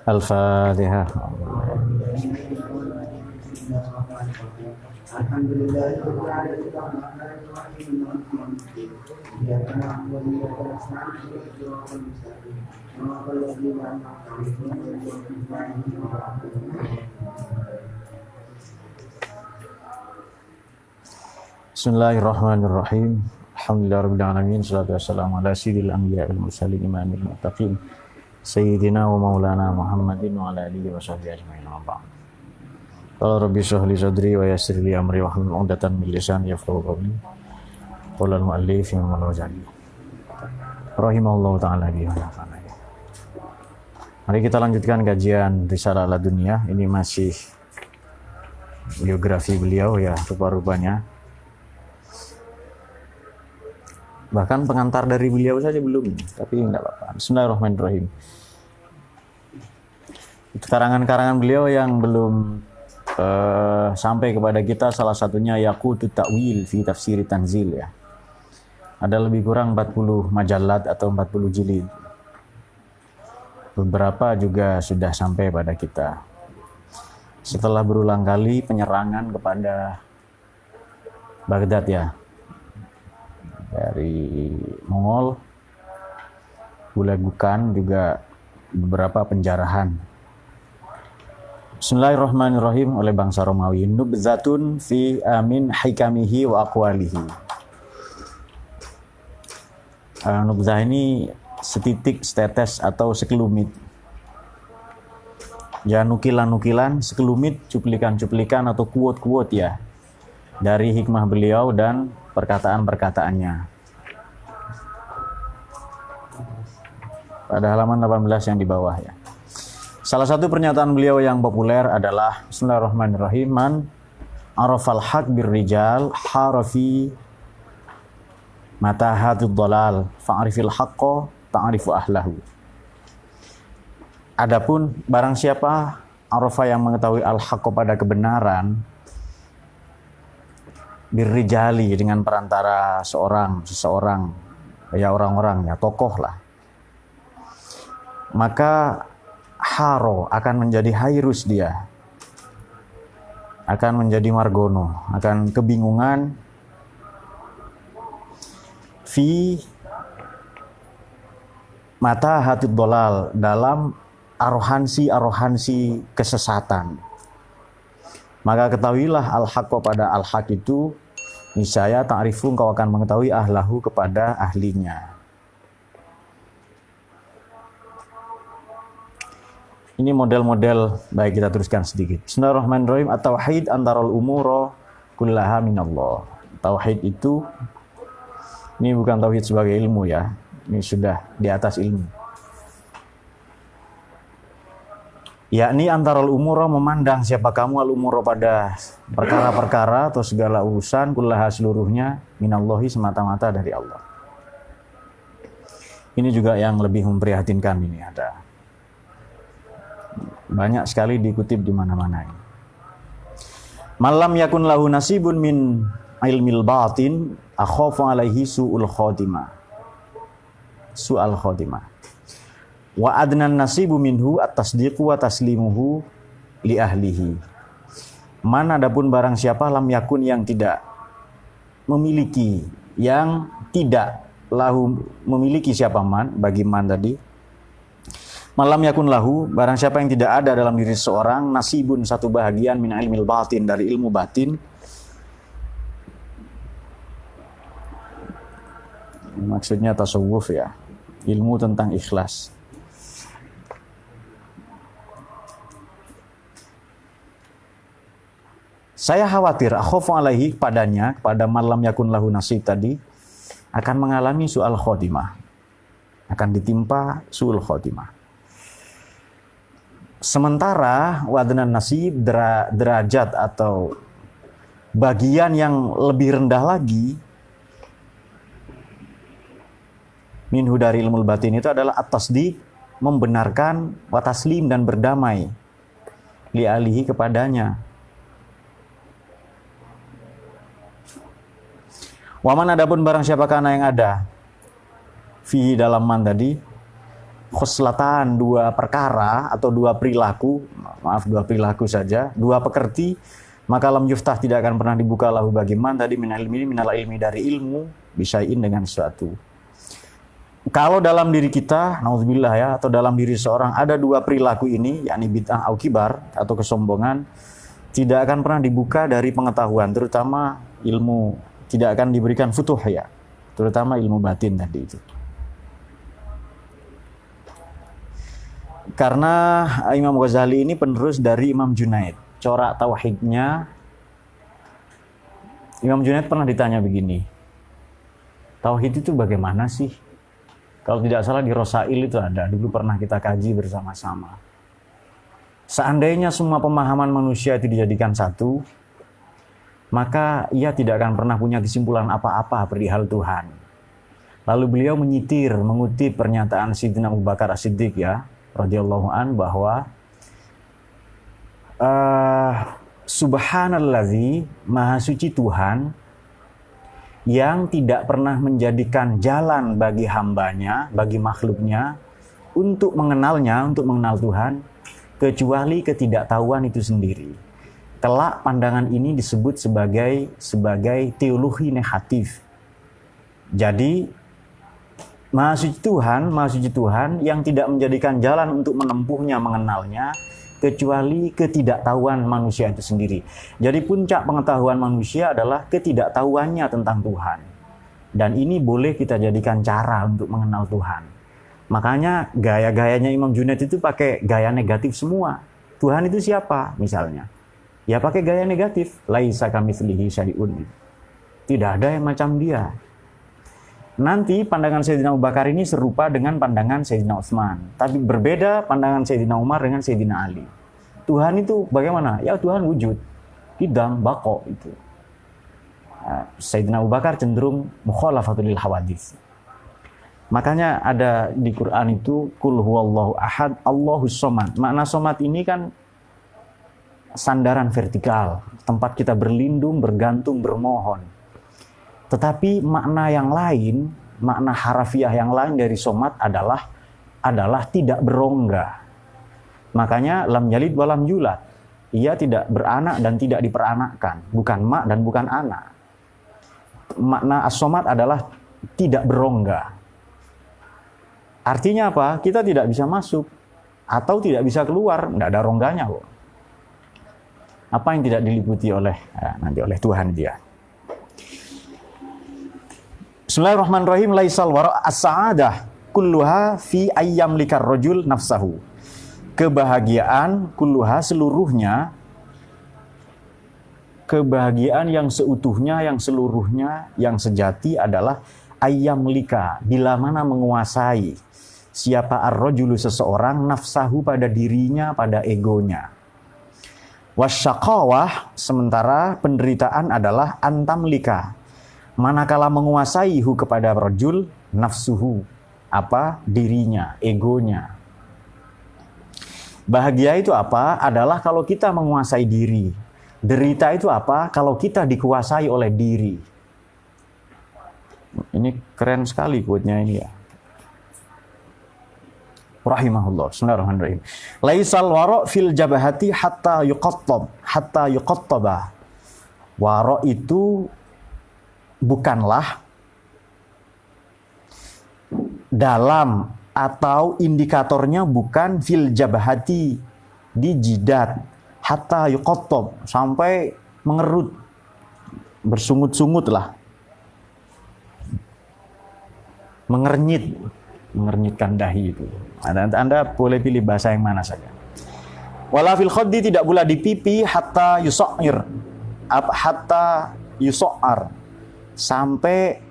Al-Fatihah. Bismillahirrahmanirrahim. Alhamdulillahirabbil alamin. Wassalatu wassalamu ala sayyidil anbiya'i wal mursalin imamil muttaqin sayyidina wa maulana Muhammadin wa ala alihi wa sahbihi ajma'in. Qala rabbi shrah li sadri wa yassir li amri wahlul 'uqdatam min lisani yafqahu qawli. Qala al-mu'allif Imam Al-Ghazali rahimahullahu ta'ala bihi wa nafa'ana. Mari kita lanjutkan kajian Risalah Laduniyah. Ini masih biografi beliau ya, rupa-rupanya. Bahkan pengantar dari beliau saja belum, tapi enggak apa-apa. Bismillahirrahmanirrahim. Karangan-karangan beliau yang belum sampai kepada kita, salah satunya Yaqutut Ta'wil fi Tafsir Tanzil ya. Ada lebih kurang 40 majalat atau 40 jilid. Beberapa juga sudah sampai pada kita. Setelah berulang kali penyerangan kepada Baghdad ya, dari Mongol, Bulagukan, juga beberapa penjarahan. Bismillahirrahmanirrahim oleh bangsa Romawi. Nubzatun fi amin hikamihi wa aqwalihi. Nubzah ini setitik, setetes atau sekelumit. Ya, nukilan-nukilan, sekelumit, cuplikan-cuplikan atau quote-quote ya, dari hikmah beliau dan perkataan-perkataannya. Pada halaman 18 yang di bawah ya. Salah satu pernyataan beliau yang populer adalah Bismillahirrahmanirrahim, man arafal haq birrijal harafi matahatud dhalal fa'rifil haqqo ta'rifu ahlahu. Adapun barang siapa arafa yang mengetahui al-haqqo pada kebenaran birrijali dengan perantara seseorang ya, orang-orang ya, tokoh lah, maka haro akan menjadi hairus, dia akan menjadi margono, akan kebingungan fi mata hati dolal, dalam arohansi kesesatan. Maka ketahuilah al-haqqo pada al-haq itu, niscaya ta'rifu, engkau akan mengetahui ahlahu kepada ahlinya. Ini model-model, baik kita teruskan sedikit. Bismillahirrahmanirrahim. At-tauhid antarul umuro kullaha minallah. Tauhid itu, ini bukan tauhid sebagai ilmu ya, ini sudah di atas ilmu. Yakni antarul umuro, memandang siapa kamu, al-umuro pada perkara-perkara atau segala urusan, kullaha seluruhnya, minallahi semata-mata dari Allah. Ini juga yang lebih memprihatinkan, ini ada banyak sekali dikutip di mana-mana ini. Malam yakun lahu nasibun min ilmil batin akhafu alaihi su'ul khotimah. Su'al khotimah. Wa adnan nasibu minhu at-tasdiqu wa taslimuhu li ahlihi. Man, adapun barang siapa lam yakun yang tidak memiliki, yang tidak lahu memiliki siapa man, bagi man tadi. Malam yakun lahu, barang siapa yang tidak ada dalam diri seorang, nasibun, satu bahagian, min ilmil batin, dari ilmu batin. Maksudnya tasawuf ya, ilmu tentang ikhlas. Saya khawatir, akhofu alaihi, padanya, pada malam yakun lahu nasib tadi, akan mengalami su'al khotimah, akan ditimpa su'ul khotimah. Sementara wadnan nasib, derajat atau bagian yang lebih rendah lagi minhu dari ilmu batin itu adalah at-tasdiq, membenarkan, wa taslim, dan berdamai li alihi, kepadanya. Waman, adapun barang siapa kana yang ada fihi, dalam man tadi, khoslatan, dua perkara atau dua perilaku, maaf dua perilaku saja, dua pekerti, maka lam yuftah tidak akan pernah dibuka lahu bagi man tadi minal ilmi dari ilmu bisain dengan sesuatu. Kalau dalam diri kita, naudzubillah ya, atau dalam diri seorang ada dua perilaku ini, yakni bid'ah au kibar atau kesombongan, tidak akan pernah dibuka dari pengetahuan, terutama ilmu, tidak akan diberikan futuh ya, terutama ilmu batin tadi itu. Karena Imam Ghazali ini penerus dari Imam Junaid. Corak tauhidnya, Imam Junaid pernah ditanya begini, tauhid itu bagaimana sih? Kalau tidak salah di Rosail itu ada, dulu pernah kita kaji bersama-sama. Seandainya semua pemahaman manusia itu dijadikan satu, maka ia tidak akan pernah punya kesimpulan apa-apa perihal Tuhan. Lalu beliau mengutip pernyataan Sayyidina Abu Bakar As-Siddiq ya, radhiyallahu an, bahwa Subhanallazi, maha suci Tuhan yang tidak pernah menjadikan jalan bagi hambanya, bagi makhluknya untuk mengenalnya, untuk mengenal Tuhan, kecuali ketidaktahuan itu sendiri. Kelak pandangan ini disebut sebagai teologi negatif. Jadi maha suci Tuhan yang tidak menjadikan jalan untuk menempuhnya, mengenalnya, kecuali ketidaktahuan manusia itu sendiri. Jadi puncak pengetahuan manusia adalah ketidaktahuannya tentang Tuhan. Dan ini boleh kita jadikan cara untuk mengenal Tuhan. Makanya gaya-gayanya Imam Junaid itu pakai gaya negatif semua. Tuhan itu siapa misalnya? Ya pakai gaya negatif. Laisa kamitslihi syai'un. Tidak ada yang macam dia. Nanti pandangan Sayyidina Abu Bakar ini serupa dengan pandangan Sayyidina Utsman. Tapi berbeda pandangan Sayyidina Umar dengan Sayyidina Ali. Tuhan itu bagaimana? Ya Tuhan wujud. Qidam, baqo itu. Sayyidina Abu Bakar cenderung mukhalafatul lil hawadits. Makanya ada di Quran itu Qul huwallahu ahad, Allahus somad. Makna somad ini kan sandaran vertikal, tempat kita berlindung, bergantung, bermohon. Tetapi makna yang lain, makna harafiah yang lain dari somat adalah tidak berongga. Makanya lam yalid wa lam yulad. Ia tidak beranak dan tidak diperanakkan, bukan mak dan bukan anak. Makna as-somat adalah tidak berongga. Artinya apa? Kita tidak bisa masuk atau tidak bisa keluar, tidak ada rongganya kok. Apa yang tidak diliputi oleh nanti oleh Tuhan dia. Bismillahirrahmanirrahim. Laisal wara' as-sa'adah kulluha fi ayyam likar rajul nafsahu. Kebahagiaan kulluha seluruhnya, kebahagiaan yang seutuhnya, yang seluruhnya, yang sejati adalah ayyam lika, bila mana menguasai siapa ar-rajulu seseorang nafsahu pada dirinya, pada egonya. Wasyaqawah, sementara penderitaan adalah antamlika, manakala menguasai hu kepada rajul nafsuhu, apa? Dirinya, egonya. Bahagia itu apa? Adalah kalau kita menguasai diri. Derita itu apa? Kalau kita dikuasai oleh diri. Ini keren sekali quote-nya ini ya. Rahimahullah. Bismillahirrahmanirrahim. Laisal wara' fil jabahati hatta yuqattaba. Wara' itu bukanlah dalam atau indikatornya bukan fil jabahati, di jidat, hatta yuqattab, sampai mengerut, bersungut-sungut lah, mengernyitkan dahi itu. Anda boleh pilih bahasa yang mana saja. Wala fil khaddi, tidak pula di pipi, hatta yusa'ir, hatta yusa'ar, sampai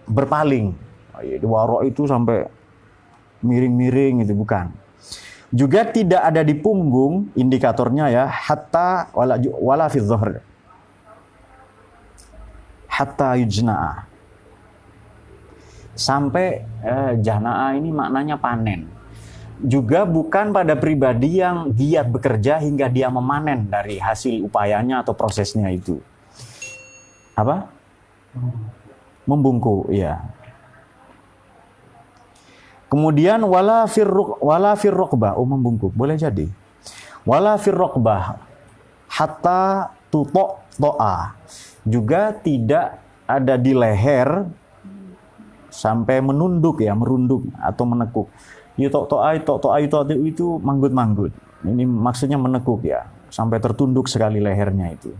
berpaling. Waro itu sampai miring-miring itu bukan. Juga tidak ada di punggung, indikatornya ya, hatta wala fi dhuhr, hatta yujna'a, sampai jana'a ini maknanya panen. Juga bukan pada pribadi yang giat bekerja hingga dia memanen dari hasil upayanya atau prosesnya itu. Apa? Membungkuk, ya. Kemudian wala firroqbah, membungkuk, boleh jadi. Wala firroqbah hatta to'a, juga tidak ada di leher sampai menunduk ya, merunduk atau menekuk. To'a itu manggut-manggut. Ini maksudnya menekuk ya, sampai tertunduk sekali lehernya itu.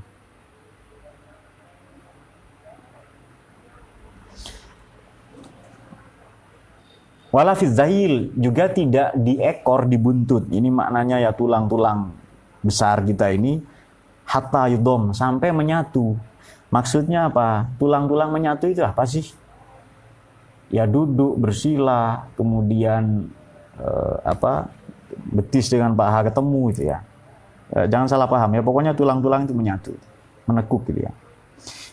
Wala fi zail, juga tidak di ekor, di buntut. Ini maknanya ya tulang-tulang besar kita ini hatta yudom, sampai menyatu. Maksudnya apa? Tulang-tulang menyatu itu apa sih? Ya duduk bersila, kemudian betis dengan paha ketemu itu ya. Jangan salah paham ya, pokoknya tulang-tulang itu menyatu, menekuk gitu ya.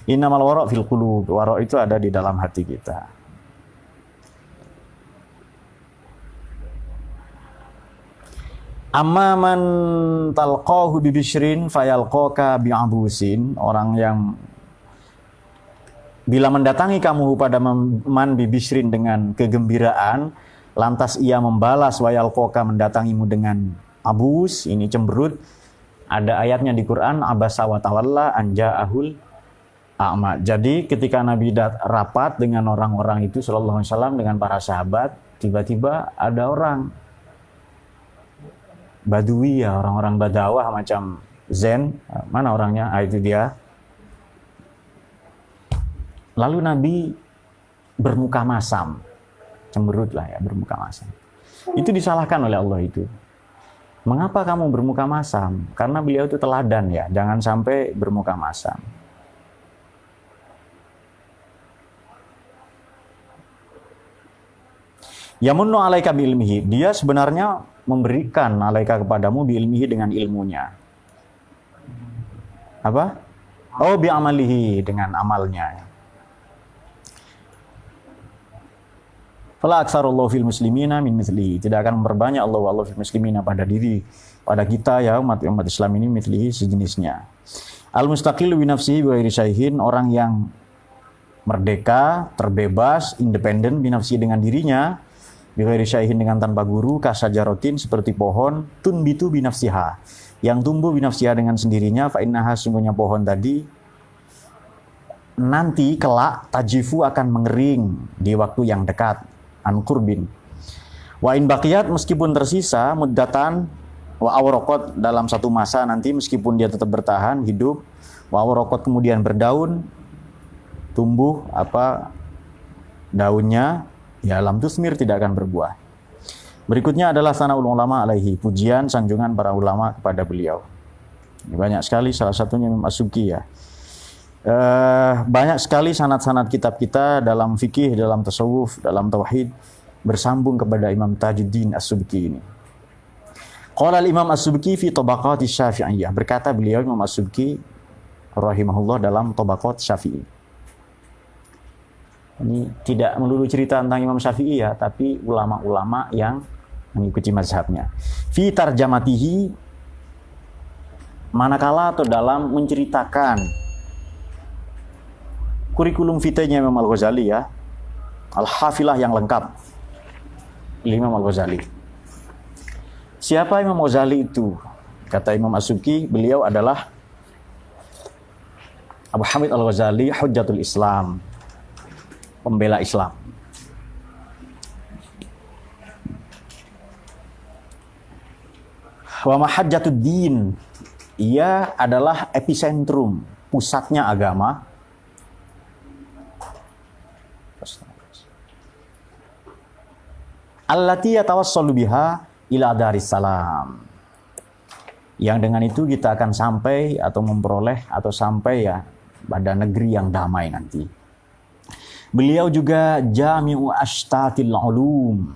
Innamal wara' fil qulub, wara' itu ada di dalam hati kita. Amma man talqahu bi bisyrin fayalqaka bi'abusin, orang yang bila mendatangi kamu pada man bi bisyrin dengan kegembiraan, lantas ia membalas wayalqaka, mendatangimu dengan abus, ini cemberut. Ada ayatnya di Quran, abasa wa tawalla an ja'ahul a'ma. Jadi ketika Nabi rapat dengan orang-orang itu sallallahu alaihi wasallam, dengan para sahabat, tiba-tiba ada orang Badui ya, orang-orang Badawah macam Zen, mana orangnya? Itu dia. Lalu Nabi bermuka masam, cemberut lah ya, bermuka masam. Itu disalahkan oleh Allah itu. Mengapa kamu bermuka masam? Karena beliau itu teladan ya, jangan sampai bermuka masam. Yamunnu alaika biilmihi, dia sebenarnya memberikan alaika kepadamu biilmihi, dengan ilmunya. Apa? Oh, bi'amalihi, dengan amalnya. Fala aktsarullahu fil muslimina min mithlihi, tidak akan memperbanyak Allah fil muslimina pada kita ya, umat Islam ini, mithlihi, sejenisnya. Al mustaqilu bi nafsihi wa ghairi syaihin, orang yang merdeka, terbebas, independen bi nafsihi, dengan dirinya, bi ghairi syaihin, dengan tanpa guru, kasajarotin, seperti pohon, tunbitu bi nafsiha, yang tumbuh bi nafsiha, dengan sendirinya, fa innaha, sungguhnya pohon tadi nanti kelak tajifu, akan mengering di waktu yang dekat, an qurbin. Wa in baqiyat, meskipun tersisa, muddatan, wa awraqat, dalam satu masa nanti, meskipun dia tetap bertahan hidup, wa awraqat, kemudian berdaun, tumbuh daunnya, ya lam tusmir, tidak akan berbuah. Berikutnya adalah sanaul ulama alaihi, pujian sanjungan para ulama kepada beliau. Ini banyak sekali, salah satunya Imam As-Subki ya. Banyak sekali sanad-sanad kitab kita dalam fikih, dalam tasawuf, dalam tauhid, bersambung kepada Imam Tajuddin As-Subki ini. Qala al-Imam As-Subki fi Tabaqat Syafi'iyah, berkata beliau Imam As-Subki rahimahullah dalam Tabaqat Syafi'i. Ini tidak melulu cerita tentang Imam Syafi'i ya, tapi ulama-ulama yang mengikuti mazhabnya. Fi tarjamatihi, manakala atau dalam menceritakan kurikulum vitae-nya Imam Al-Ghazali ya, Al-Hafilah yang lengkap, Imam Al-Ghazali. Siapa Imam Ghazali itu? Kata Imam As-Subki, beliau adalah Abu Hamid Al-Ghazali, Hujjatul Islam, pembela Islam. Wa mahajjatud din, ia adalah epicentrum, pusatnya agama. Allati yatawassalu biha ila darissalam, yang dengan itu kita akan sampai atau memperoleh atau sampai ya pada negeri yang damai nanti. Beliau juga jami'u ashtatil ulum,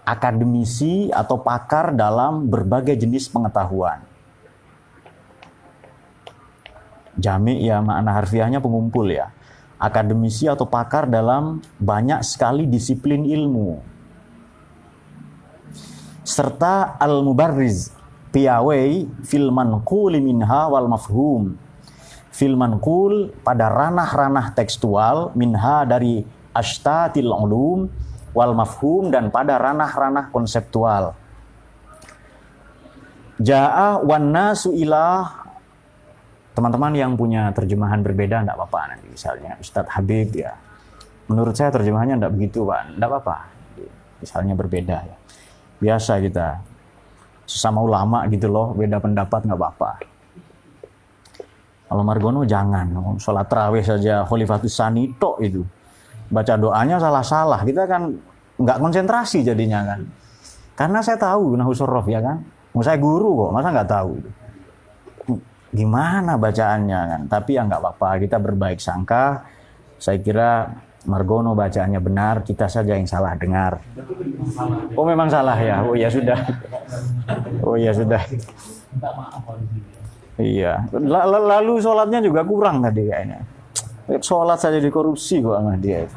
akademisi atau pakar dalam berbagai jenis pengetahuan. Jami' ya makna harfiahnya pengumpul ya. Akademisi atau pakar dalam banyak sekali disiplin ilmu. Serta al-mubarriz, piawai fil manqul minha wal mafhum. Fil manqul, pada ranah-ranah tekstual, minha, dari ashtatil ulum, wal mafhum, dan pada ranah-ranah konseptual. Ja'a wan nasu ilah. Teman-teman yang punya terjemahan berbeda enggak apa-apa nanti, misalnya Ustadz Habib ya. Menurut saya terjemahannya enggak begitu, Pak. Enggak apa-apa. Misalnya berbeda ya. Biasa kita sesama ulama gitu loh, beda pendapat enggak apa-apa. Kalau Margono jangan, sholat tarawih saja Khalifatus Tsani tok itu. Baca doanya salah-salah, kita kan nggak konsentrasi jadinya kan. Karena saya tahu nahwu shorof ya kan. Saya guru kok, masa nggak tahu. Gimana bacaannya kan. Tapi ya nggak apa-apa, kita berbaik sangka. Saya kira Margono bacaannya benar, kita saja yang salah dengar. Oh memang salah ya, oh ya sudah. Oh ya sudah. Iya, lalu sholatnya juga kurang tadi kayaknya. Sholat saja dikorupsi kok sama dia.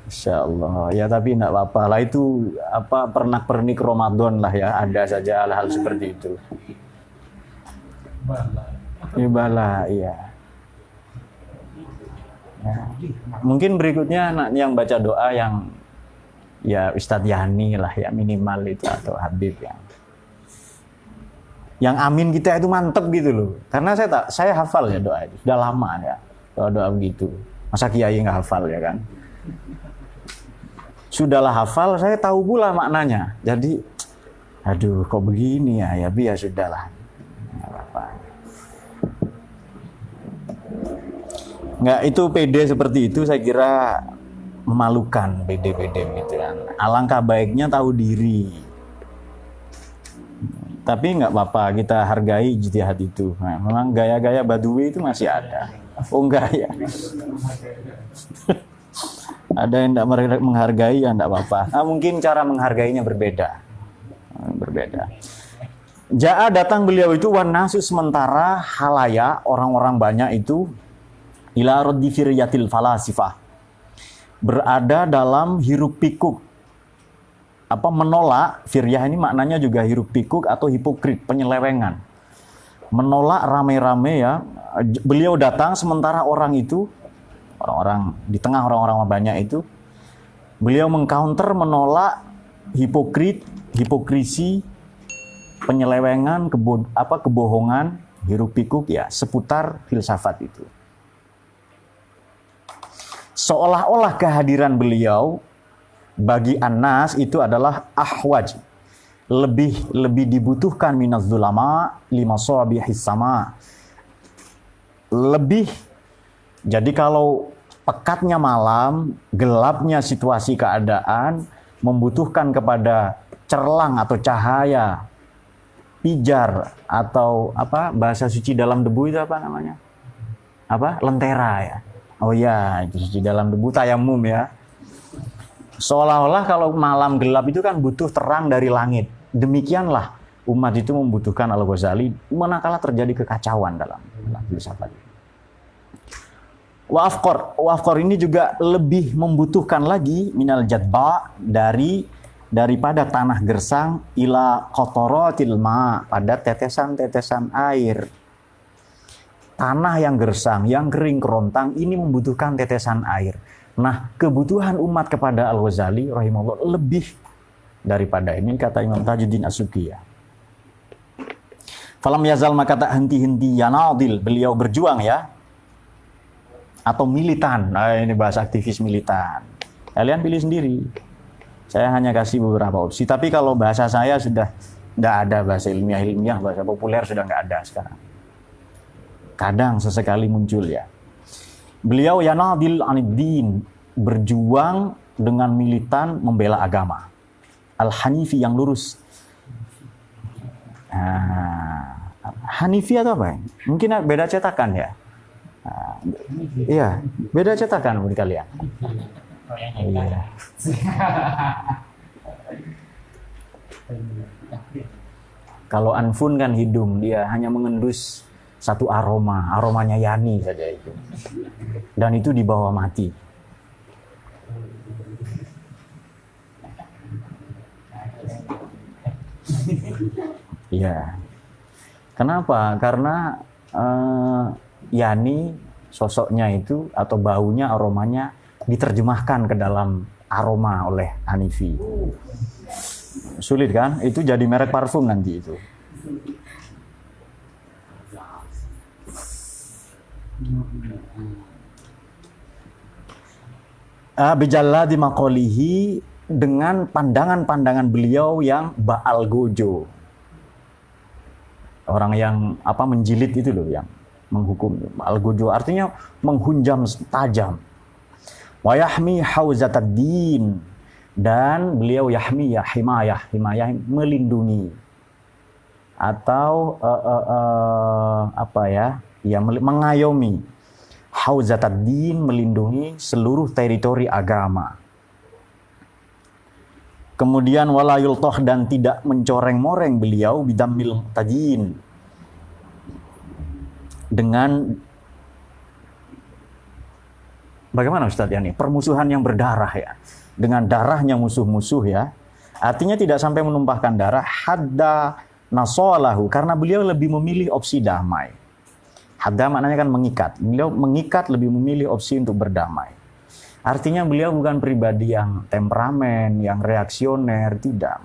Insya Allah. Ya tapi enggak apa-apa lah, itu apa pernak-pernik Ramadan lah ya, ada saja hal-hal seperti itu. Bala, iya. Ya. Mungkin berikutnya yang baca doa yang ya Ustadz Yani lah ya, minimal itu, atau Habib yang amin kita itu mantep gitu loh. Karena saya hafal ya doa itu. Sudah lama ya doa-doa begitu. Masa kiai nggak hafal ya kan? Sudahlah hafal, saya tahu pula maknanya. Jadi, aduh kok begini ya, ya sudahlah. Nggak apa-apa. Nggak, itu PD seperti itu saya kira memalukan, PD-PD gitu kan. Alangkah baiknya tahu diri. Tapi nggak apa-apa, kita hargai ijtihad itu. Nah, memang gaya-gaya Badui itu masih ada. Oh enggak ya. Ada yang tidak menghargai, ya enggak apa-apa. Nah, mungkin cara menghargainya berbeda. Ja'a datang beliau itu wan nasu, sementara halaya, orang-orang banyak itu ila raddi firyatil falasifah, berada dalam hiruk pikuk. Menolak, firyah ini maknanya juga hiruk pikuk atau hipokrit, penyelewengan. Menolak rame-rame ya. Beliau datang sementara orang itu, orang-orang di tengah orang-orang banyak itu, beliau mengcounter, menolak hipokrisi, penyelewengan, kebohongan, hiruk pikuk ya, seputar filsafat itu. Seolah-olah kehadiran beliau bagi Anas itu adalah ahwaj, lebih dibutuhkan minaz zulama lima sabihis sama. Lebih, jadi kalau pekatnya malam, gelapnya situasi keadaan membutuhkan kepada cerlang atau cahaya, pijar atau bahasa suci dalam debu itu apa namanya? Lentera ya. Oh ya, itu suci dalam debu, tayamum ya. Seolah-olah kalau malam gelap itu kan butuh terang dari langit. Demikianlah umat itu membutuhkan Al-Ghazali manakala terjadi kekacauan dalam filsafat. Wa afqar ini juga lebih membutuhkan lagi minal jadba, daripada tanah gersang, ila qataratil ma, pada tetesan-tetesan air. Tanah yang gersang, yang kering kerontang ini membutuhkan tetesan air. Nah, kebutuhan umat kepada Al-Ghazali rahimahullah lebih daripada ini, kata Imam Tajuddin As-Subki ya. Falam yazal, maka tak henti-henti yanadil, beliau berjuang ya. Atau militan. Nah, ini bahasa aktivis militan. Kalian pilih sendiri. Saya hanya kasih beberapa opsi, tapi kalau bahasa saya sudah tidak ada, bahasa ilmiah, bahasa populer sudah nggak ada sekarang. Kadang sesekali muncul ya. Beliau yanadil aniddin, berjuang dengan militan membela agama. Al-Hanifi, yang lurus. Hanifi atau apa? Mungkin beda cetakan ya. Iya, beda cetakan menurut kalian. Iya. Kalau anfun kan hidung, dia hanya mengendus satu aromanya Yani saja itu. Dan itu dibawa mati. Iya. Kenapa? Karena Yani sosoknya itu atau baunya, aromanya diterjemahkan ke dalam aroma oleh Hanifi. Sulit kan? Itu jadi merek parfum nanti itu. Bijalladi maqalihi, dengan pandangan-pandangan beliau yang ba'al gojo. Orang yang menjilid itu loh, yang menghukum. Ba'al gojo artinya menghunjam tajam. Wa yahmi hauzatad din, dan beliau yahmi ya himayah melindungi atau mengayomi. Hauzatad din, melindungi seluruh teritori agama. Kemudian wala yultoh, dan tidak mencoreng-moreng beliau bidammil tadin, dengan bagaimana Ustadz ini? Permusuhan yang berdarah ya. Dengan darahnya musuh-musuh ya. Artinya tidak sampai menumpahkan darah. Hadda nasolahu, karena beliau lebih memilih opsi damai. Hadda maknanya kan mengikat. Beliau mengikat, lebih memilih opsi untuk berdamai. Artinya beliau bukan pribadi yang temperamen, yang reaksioner, tidak.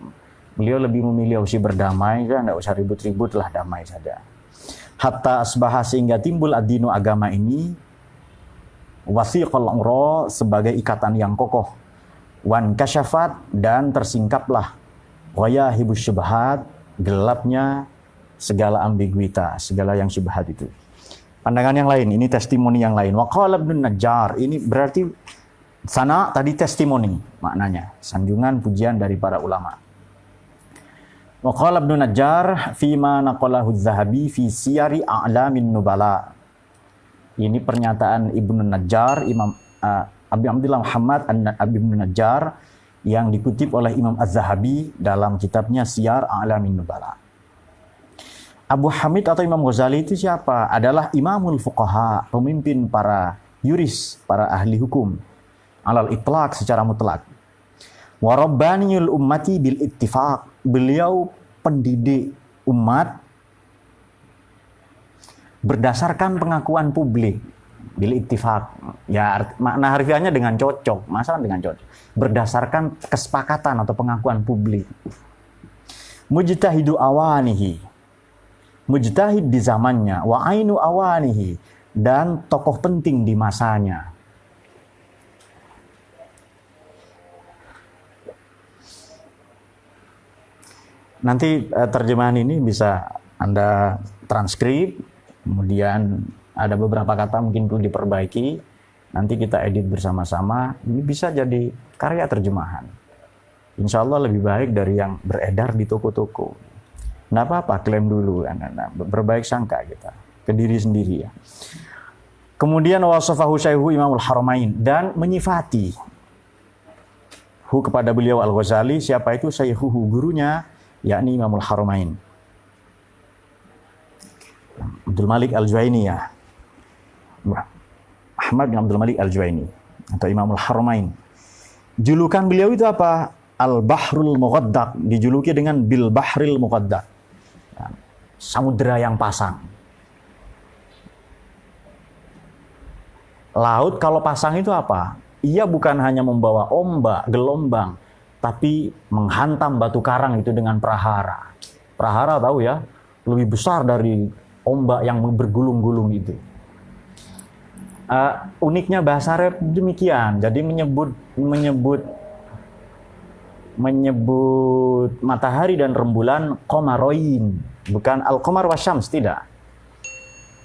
Beliau lebih memilih opsi berdamai, kan tidak usah ribut-ribut lah, damai saja. Hatta asbaha, sehingga timbul ad-dinu, agama ini, wasiqal umro, sebagai ikatan yang kokoh. Wan kasyafat, dan tersingkaplah ghayahibus syubhat, gelapnya segala ambiguitas, segala yang syubhat itu. Pandangan yang lain, ini testimoni yang lain. Wa qala Ibnu Najjar, ini berarti sana tadi testimoni maknanya, sanjungan pujian dari para ulama. Wa qala Ibnu Najjar fima naqalahu Az-Zahabi fi Siyari A'lamin Nubala. Ini pernyataan Ibnu Najjar, Imam Abi Abdullah Muhammad Ibnu Najjar, yang dikutip oleh Imam Az-Zahabi dalam kitabnya Siyar A'lamin Nubala. Abu Hamid atau Imam Ghazali itu siapa? Adalah imamul fuqaha, pemimpin para yuris, para ahli hukum. Alal itlaq, secara mutlak. Wa rabbaniyul ummati bil ittifaq. Beliau pendidik umat berdasarkan pengakuan publik. Bil ittifaq. Ya, makna harfiahnya dengan cocok. Masalah dengan cocok. Berdasarkan kesepakatan atau pengakuan publik. Mujtahidu awanihi. Mujtahid di zamannya, wa ainu awanihi, dan tokoh penting di masanya. Nanti terjemahan ini bisa Anda transkrip, kemudian ada beberapa kata mungkin perlu diperbaiki, nanti kita edit bersama-sama, ini bisa jadi karya terjemahan. Insya Allah lebih baik dari yang beredar di toko-toko. Nggak apa-apa, klaim dulu, berbaik sangka kita ke diri sendiri ya. Kemudian wasafahu syaihu Imamul Haramain, dan menyifati kepada beliau Al-Ghazali, siapa itu syaihuhu, gurunya, yakni Imamul Haramain, Abdul Malik Al-Juwaini ya, Ahmad bin Abdul Malik Al-Juwaini atau Imamul Haramain. Julukan beliau itu apa? Al-Bahrul Muqaddaq, dijuluki dengan Bil Bahril Muqaddaq, samudera yang pasang. Laut kalau pasang itu apa? Ia bukan hanya membawa ombak, gelombang, tapi menghantam batu karang itu dengan prahara. Prahara tahu ya, lebih besar dari ombak yang bergulung-gulung itu. Uniknya bahasa Arab demikian. Jadi menyebut matahari dan rembulan qamaroin, bukan al-qamar wasyams, tidak.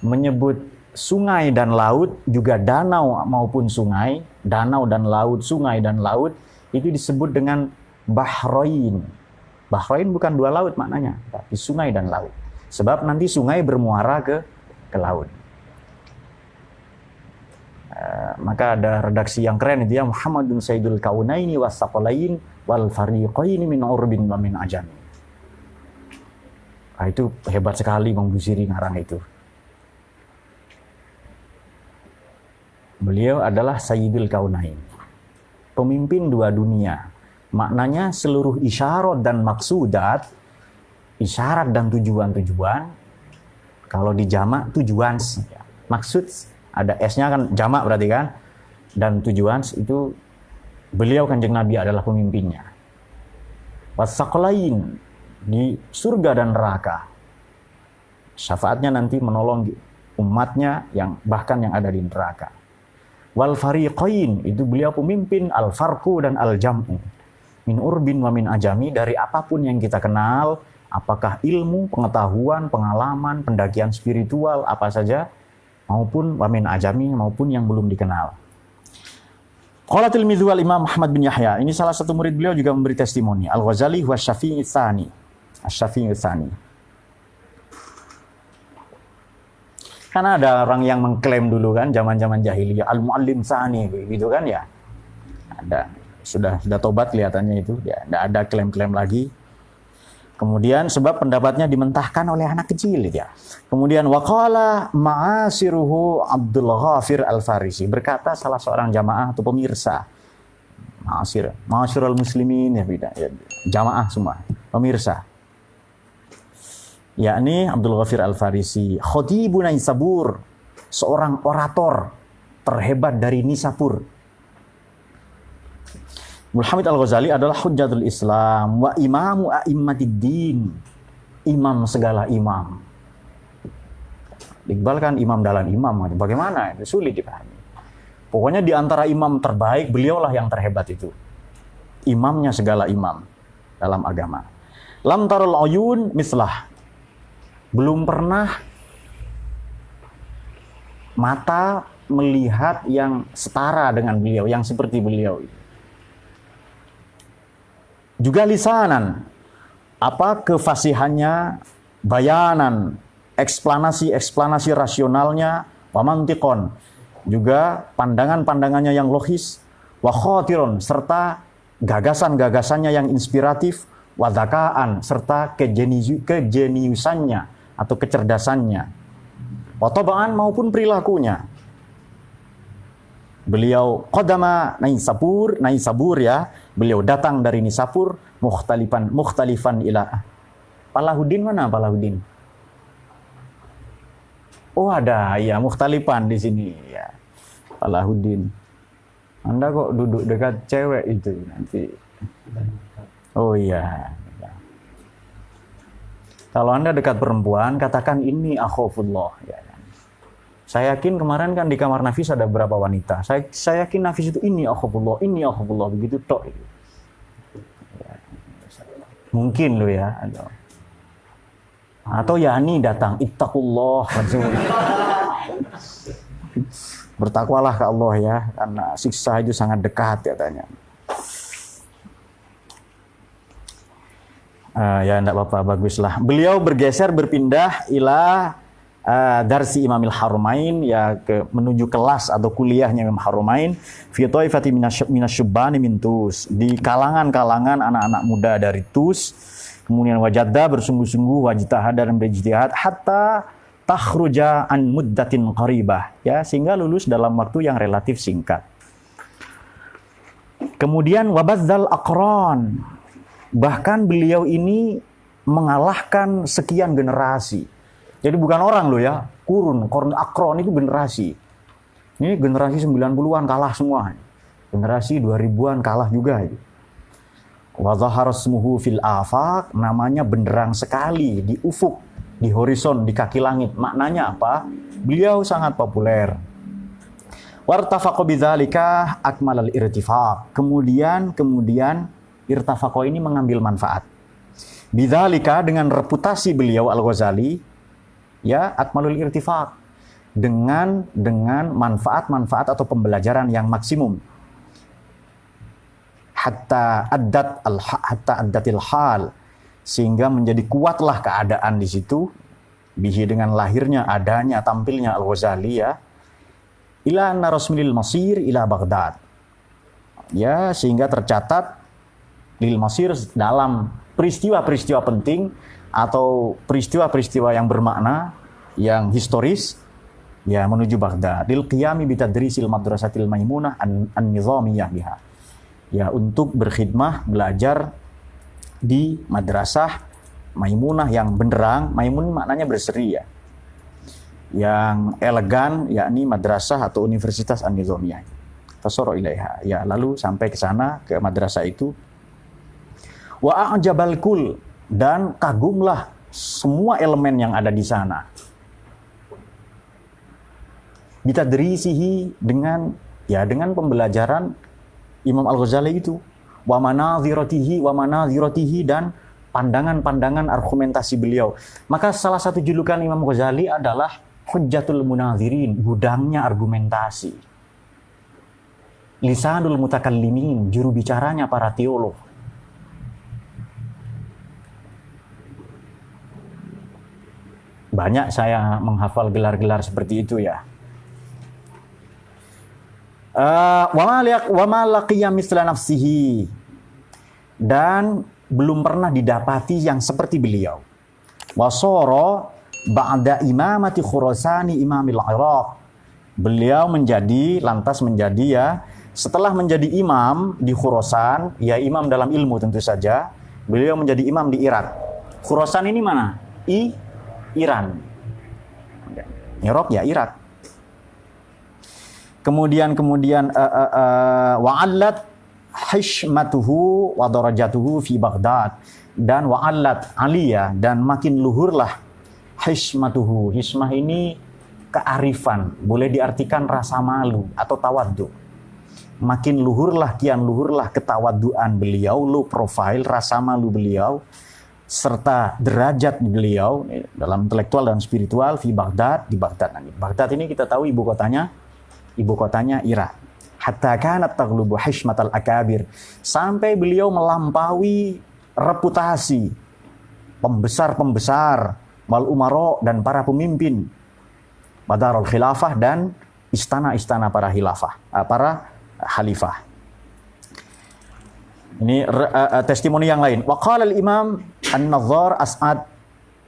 Menyebut sungai dan laut, juga danau maupun sungai, danau dan laut, sungai dan laut, itu disebut dengan bahroin. Bahroin bukan dua laut maknanya, tapi sungai dan laut. Sebab nanti sungai bermuara ke laut. Maka ada redaksi yang keren itu ya, Muhammadun Sayyidul Kaunaini was-Saqalain wal fariqaini min urbin wa min ajam. Itu hebat sekali Bang Busiri ngarang itu. Beliau adalah Sayyidul Kaunain, pemimpin dua dunia. Maknanya seluruh isyarat dan maksudat, isyarat dan tujuan-tujuan, kalau dijamak tujuan, maksud ada S-nya kan jamak berarti kan, dan tujuan itu Beliau Kanjeng Nabi adalah pemimpinnya. Wasaqlain, di surga dan neraka. Syafaatnya nanti menolong umatnya yang bahkan yang ada di neraka. Wal fariqain, itu beliau pemimpin al-farqu dan al-jam'u. Min urbin wa min ajami, dari apapun yang kita kenal, apakah ilmu, pengetahuan, pengalaman, pendakian spiritual, apa saja, maupun wa min ajami, maupun yang belum dikenal. Qala tilmidhu al-Imam Muhammad bin Yahya, ini salah satu murid beliau juga memberi testimoni. Al-Ghazali huwa Syafi'i tsani. Asy-Syafi'i tsani. Karena ada orang yang mengklaim dulu kan zaman-zaman jahiliyah al-muallim tsani gitu kan ya. Ada sudah tobat kelihatannya itu, ya enggak ada klaim-klaim lagi. Kemudian sebab pendapatnya dimentahkan oleh anak kecil ya. Kemudian waqala ma'asiruhu Abdul Ghafir Al-Farisi, berkata salah seorang jamaah atau pemirsa. Ma'asirul muslimin ya beda ya, jamaah semua, pemirsa. Yakni Abdul Ghafir Al-Farisi, khatibun Nisabur, seorang orator terhebat dari Nisapur. Muhammad Al-Ghazali adalah hujjatul Islam wa imamu a'immatiddin, imam segala imam. Iqbal kan imam dalam imam, bagaimana? Itu sulit dipahami. Pokoknya di antara imam terbaik, beliaulah yang terhebat itu. Imamnya segala imam dalam agama. Lam tarul uyun mislah. Belum pernah mata melihat yang setara dengan beliau, yang seperti beliau. Juga lisanan, apa kefasihannya, bayanan, eksplanasi rasionalnya, wamantiqon, juga pandangan-pandangannya yang logis, wa khatiron, serta gagasan-gagasannya yang inspiratif, wadzakaan, serta kejeniusannya atau kecerdasannya, watobaan maupun perilakunya. Beliau qadama Naisabur ya, beliau datang dari Nisapur, mukhtalifan ila Palahuddin. Mana Palahuddin? Oh ada ya, mukhtalifan di sini ya, Palahuddin. Anda kok duduk dekat cewek itu nanti? Oh iya. Kalau Anda dekat perempuan, katakan ini akhafullah ya. Saya yakin kemarin kan di kamar Nafis ada berapa wanita. Saya yakin Nafis itu ini akhafullah begitu tok. Mungkin lo ya. Atau Yani datang, ittaqullah. Bertakwalah ke Allah ya, karena siksa itu sangat dekat katanya. Ya enggak apa-apa, baguslah. Beliau berpindah ila darsi Imamil Harumain ya, menuju kelas atau kuliahnya Imam Harumain fi taifati minasyubbani min Tus, di kalangan-kalangan anak-anak muda dari Tus. Kemudian wajadda, bersungguh-sungguh, wajtahada dan berijtihad hatta takhruja an muddatin qaribah ya, sehingga lulus dalam waktu yang relatif singkat. Kemudian wabadzal aqran, bahkan beliau ini mengalahkan sekian generasi. Jadi bukan orang loh ya, kurun akron itu generasi. Ini generasi 90-an kalah semua. Generasi 2000-an kalah juga. Wa dhahara ismuhu fil afaq, namanya benderang sekali di ufuk, di horizon, di kaki langit. Maknanya apa? Beliau sangat populer. Wartafaqa bidzalika akmalal irtifaq. Kemudian irtafaqo ini mengambil manfaat. Bidzalika, dengan reputasi beliau Al-Ghazali ya, akmalul irtifaq, dengan manfaat-manfaat atau pembelajaran yang maksimum. Hatta addatil hal, sehingga menjadi kuatlah keadaan di situ, bihi, dengan lahirnya, adanya, tampilnya Al-Ghazali ya, ila anna rasmil masir ila Baghdad ya, sehingga tercatat lil masir dalam peristiwa-peristiwa penting atau peristiwa-peristiwa yang bermakna, yang historis ya, menuju Baghdad. Lil qiyami bitadrisil madrasatil maimunah an-nizamiyah biha, ya, untuk berkhidmah belajar di madrasah Maimunah yang benderang. Maimun maknanya berseri ya, yang elegan, yakni madrasah atau universitas an-nizamiyah. Fasara ilaiha. Ya, lalu sampai ke sana, ke madrasah itu. Wa a'jabal kul, dan kagumlah semua elemen yang ada di sana. Bitadrisihi, dengan pembelajaran Imam Al-Ghazali itu. Wa manaziratihi, dan pandangan-pandangan argumentasi beliau. Maka salah satu julukan Imam Ghazali adalah Hujjatul Munazirin, gudangnya argumentasi. Lisanul Mutakallimin, juru bicaranya para teolog. Banyak saya menghafal gelar-gelar seperti itu ya. Wa ma laqiya misla nafsihi, dan belum pernah didapati yang seperti beliau. Wasoro ba'da imamati Khurasani imamil Iraq. Beliau lantas menjadi ya, setelah menjadi imam di Khurasan, ya imam dalam ilmu tentu saja, beliau menjadi imam di Irak. Khurasan ini mana? Iran. Iraq ya Irak. Kemudian wa'allat hishmatuhu wa darajatuhu fi Baghdad, dan wa'allat aliyah, dan makin luhurlah hishmatuhu. Hishmah ini kearifan, boleh diartikan rasa malu atau tawaddu. Makin luhurlah, kian luhurlah ketawaduan beliau, low profile, rasa malu beliau, serta derajat beliau dalam intelektual dan spiritual di Baghdad. Baghdad ini kita tahu ibu kotanya Irak. Hatta kanat taghlubu hishmatal akabir, sampai beliau melampaui reputasi pembesar-pembesar, wal umaro, dan para pemimpin, Badarul Khilafah, dan istana-istana para khalifah. Ini testimoni yang lain. Wa qala al-Imam An-Nadhar As'ad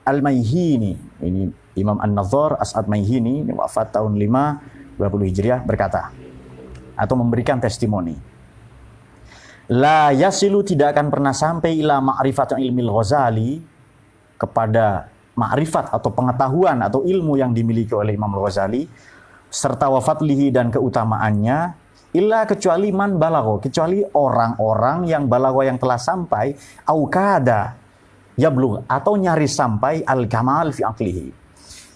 Al-Maihini. Ini Imam An-Nadhar As'ad Maihini, ini wafat tahun 520 Hijriah, berkata atau memberikan testimoni. La yasilu, tidak akan pernah sampai ila ma'rifat ilmil Ghazali, kepada ma'rifat atau pengetahuan atau ilmu yang dimiliki oleh Imam Al-Ghazali, serta wafadlihi, dan keutamaannya, illa, kecuali man balagho, kecuali orang-orang yang balagho, yang telah sampai, aukada yablugh, atau nyaris sampai al-kamal fi aqlihi,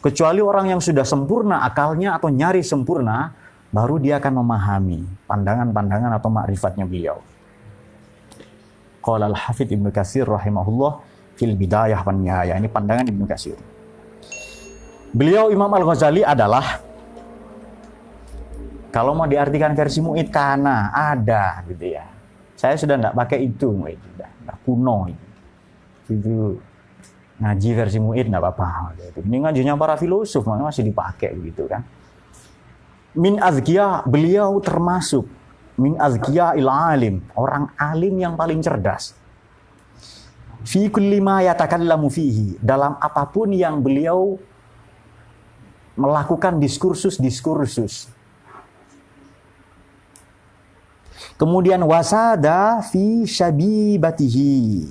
kecuali orang yang sudah sempurna akalnya atau nyaris sempurna, baru dia akan memahami pandangan-pandangan atau makrifatnya beliau. Qala al-Hafidz Ibnu Katsir rahimahullah fil Bidayah wan Nihayah. Ini pandangan Ibnu Katsir. Beliau Imam Al-Ghazali adalah, kalau mau diartikan versi Mu'id, kana ada gitu ya. Saya sudah enggak pakai itu, sudah kuno itu. Ngaji versi Mu'id enggak apa-apa gitu. Ini ngajinya para filosof masih dipakai begitu kan. Min azkiya, beliau termasuk min azkiya il alim, orang alim yang paling cerdas. Fi kulli ma yatakallamu fihi, dalam apapun yang beliau melakukan diskursus. Kemudian wasada fi syabibatihi.